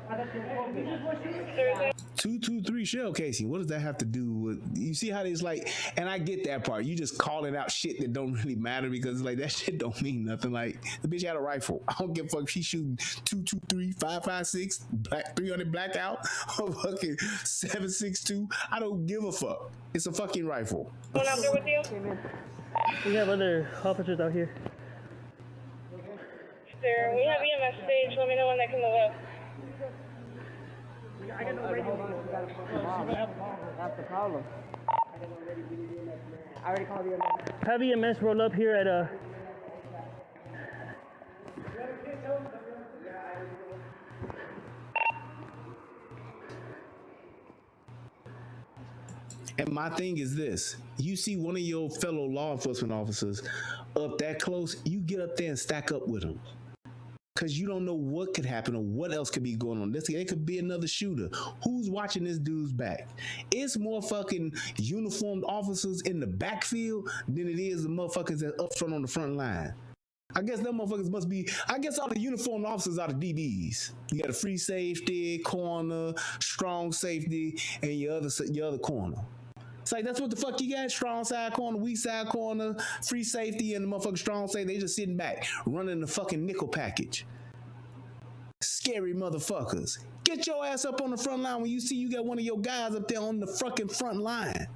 I got you. 223 shell casing. What does that have to do with? You see how it's like, and I get that part. You just calling out shit that don't really matter because like that shit don't mean nothing. Like the bitch had a rifle. I don't give a fuck if she's shooting 223, 556, black 300 blackout, or fucking 762. I don't give a fuck. It's a fucking rifle. Going out there with you? We have other officers out here. Sir, we have EMS stage. Let me know when they can move up. That's the problem. I already called you. Have EMS roll up here at And my thing is this: you see one of your fellow law enforcement officers up that close, you get up there and stack up with them. Because you don't know what could happen or what else could be going on. It could be another shooter. Who's watching this dude's back? It's more fucking uniformed officers in the backfield than it is the motherfuckers that up front on the front line. I guess them motherfuckers must be, I guess all the uniformed officers are the DBs. You got a free safety, corner, strong safety, and your other corner. It's like, that's what the fuck you got? Strong side corner, weak side corner, free safety, and the motherfucking strong safety. They just sitting back, running the fucking nickel package. Scary motherfuckers. Get your ass up on the front line when you see you got one of your guys up there on the fucking front line.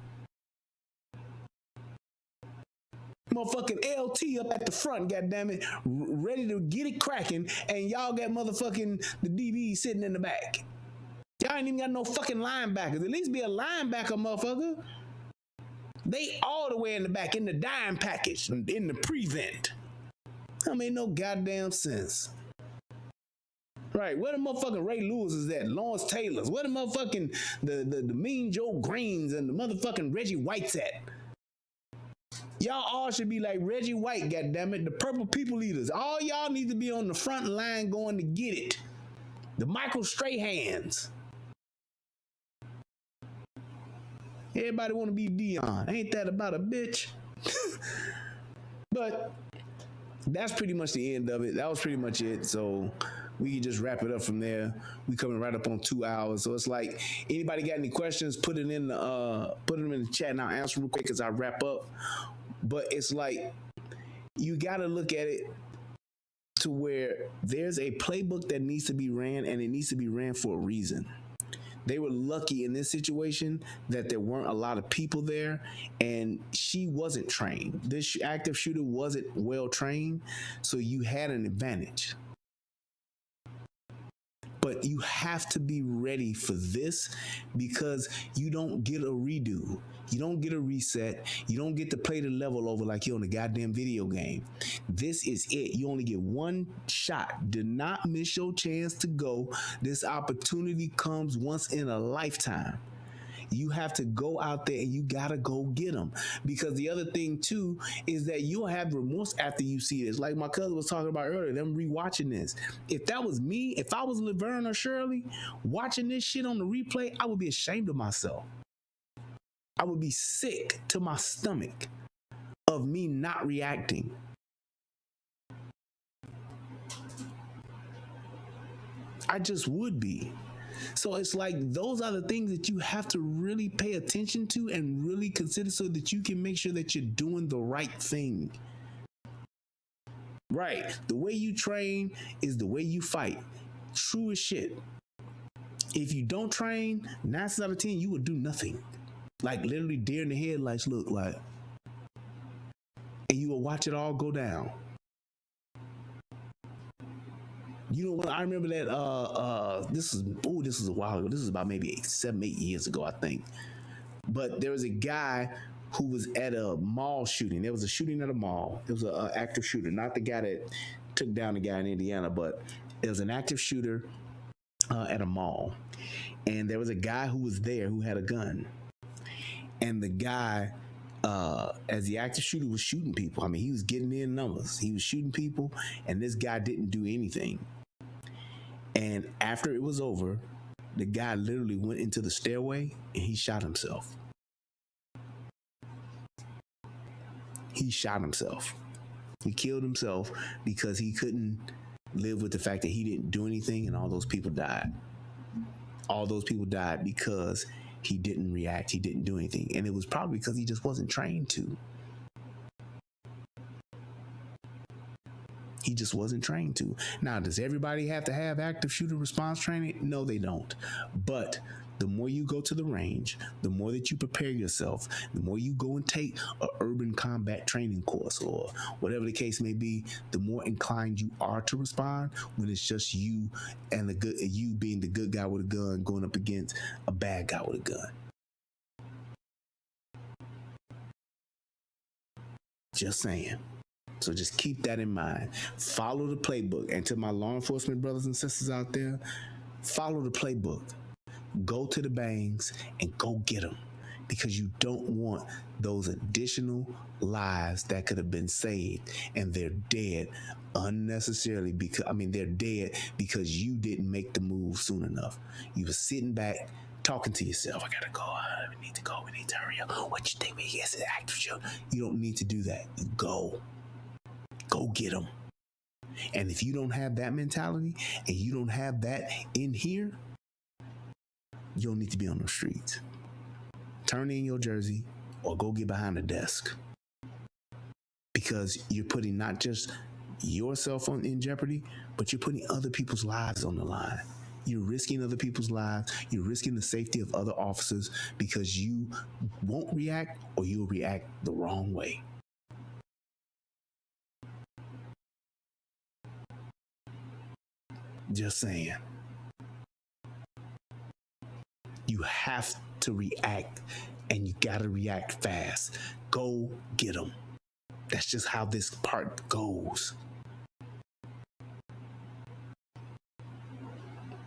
Motherfucking LT up at the front, goddammit, ready to get it cracking, and y'all got motherfucking the DB sitting in the back. Y'all ain't even got no fucking linebackers. At least be a linebacker, motherfucker. They all the way in the back, in the dime package, in the prevent. That made no goddamn sense. Right, where the motherfucking Ray Lewis is at? Lawrence Taylor's? Where the motherfucking, the Mean Joe Greens and the motherfucking Reggie White's at? Y'all all should be like Reggie White, goddammit, the Purple People Eaters. All y'all need to be on the front line going to get it. The Michael Strahans. Everybody want to be Dion. Ain't that about a bitch? But that's pretty much the end of it. That was pretty much it. So we can just wrap it up from there. We coming right up on 2 hours. So it's like, anybody got any questions, put them in the chat and I'll answer real quick as I wrap up. But it's like, you got to look at it to where there's a playbook that needs to be ran, and it needs to be ran for a reason. They were lucky in this situation that there weren't a lot of people there, and she wasn't trained. This active shooter wasn't well trained, so you had an advantage. But you have to be ready for this, because you don't get a redo. You don't get a reset. You don't get to play the level over like you're on a goddamn video game. This is it. You only get one shot. Do not miss your chance to go. This opportunity comes once in a lifetime. You have to go out there and you gotta go get them. Because the other thing too is that you'll have remorse after you see this. Like my cousin was talking about earlier, them rewatching this. If that was me, if I was Laverne or Shirley watching this shit on the replay, I would be ashamed of myself. I would be sick to my stomach of me not reacting. I just would be. So it's like those are the things that you have to really pay attention to and really consider so that you can make sure that you're doing the right thing. Right. The way you train is the way you fight. True as shit. If you don't train, 9 out of 10, you will do nothing. Like literally deer in the headlights look like. And you will watch it all go down. You know what? I remember that this was a while ago. This is about maybe 7-8 years ago, I think. But there was a guy who was at a mall shooting. There was a shooting at a mall. It was an active shooter, not the guy that took down the guy in Indiana, but it was an active shooter at a mall. And there was a guy who was there who had a gun. And the guy, as the active shooter was shooting people, I mean, he was getting in numbers. He was shooting people, and this guy didn't do anything. And after it was over, the guy literally went into the stairway and he shot himself. He shot himself. He killed himself because he couldn't live with the fact that he didn't do anything, and all those people died. All those people died because he didn't react. He didn't do anything. And it was probably because he just wasn't trained to. He just wasn't trained to. Now, does everybody have to have active shooter response training? No, they don't. But the more you go to the range, the more that you prepare yourself, the more you go and take an urban combat training course or whatever the case may be, the more inclined you are to respond when it's just you and you being the good guy with a gun going up against a bad guy with a gun. Just saying. So just keep that in mind. Follow the playbook. And to my law enforcement brothers and sisters out there, follow the playbook. Go to the bangs and go get them, because you don't want those additional lives that could have been saved, and they're dead unnecessarily they're dead because you didn't make the move soon enough. You were sitting back talking to yourself. I gotta go. We need to go. We need to hurry up. What you think? Yes, it's active show. You don't need to do that. Go get them. And if you don't have that mentality and you don't have that in here, you don't need to be on the streets. Turn in your jersey or go get behind the desk, because you're putting not just yourself in jeopardy, but you're putting other people's lives on the line. You're risking other people's lives. You're risking the safety of other officers because you won't react, or you'll react the wrong way. Just saying. You have to react, and you got to react fast. Go get them. That's just how this part goes.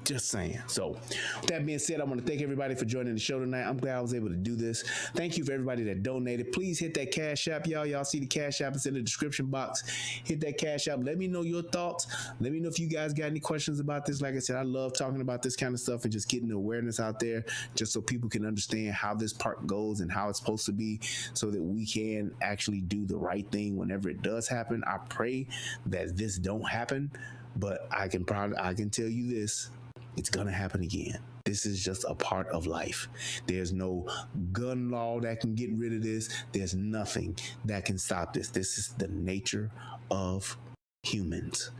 Just saying. So with that being said, I want to thank everybody for joining the show tonight. I'm glad I was able to do this. Thank you for everybody that donated. Please hit that Cash App, y'all. Y'all see the Cash App. It's in the description box. Hit that Cash App. Let me know your thoughts. Let me know if you guys got any questions about this. Like I said, I love talking about this kind of stuff and just getting the awareness out there, just so people can understand how this part goes and how it's supposed to be, so that we can actually do the right thing whenever it does happen. I pray that this don't happen, but I can tell you this. It's going to happen again. This is just a part of life. There's no gun law that can get rid of this. There's nothing that can stop this. This is the nature of humans.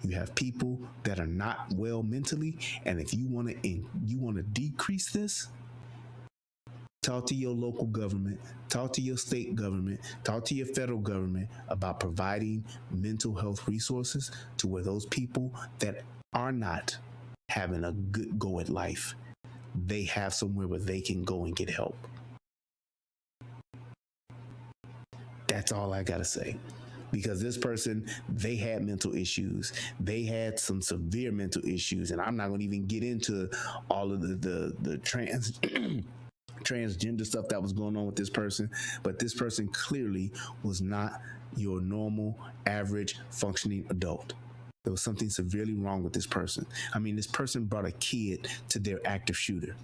You have people that are not well mentally, and if you want to decrease this, talk to your local government, talk to your state government, talk to your federal government about providing mental health resources to where those people that are not having a good go at life, they have somewhere where they can go and get help. That's all I gotta say. Because this person, they had mental issues. They had some severe mental issues, and I'm not gonna even get into all of the transgender stuff that was going on with this person, but this person clearly was not your normal, average, functioning adult. There was something severely wrong with this person. I mean, this person brought a kid to their active shooter.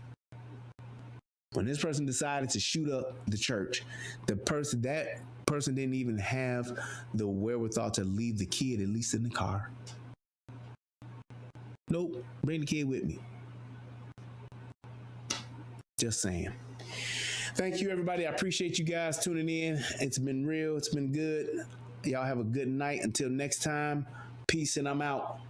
When this person decided to shoot up the church, that person didn't even have the wherewithal to leave the kid, at least in the car. Nope, bring the kid with me. Just saying. Thank you, everybody. I appreciate you guys tuning in. It's been real. It's been good. Y'all have a good night. Until next time, peace, and I'm out.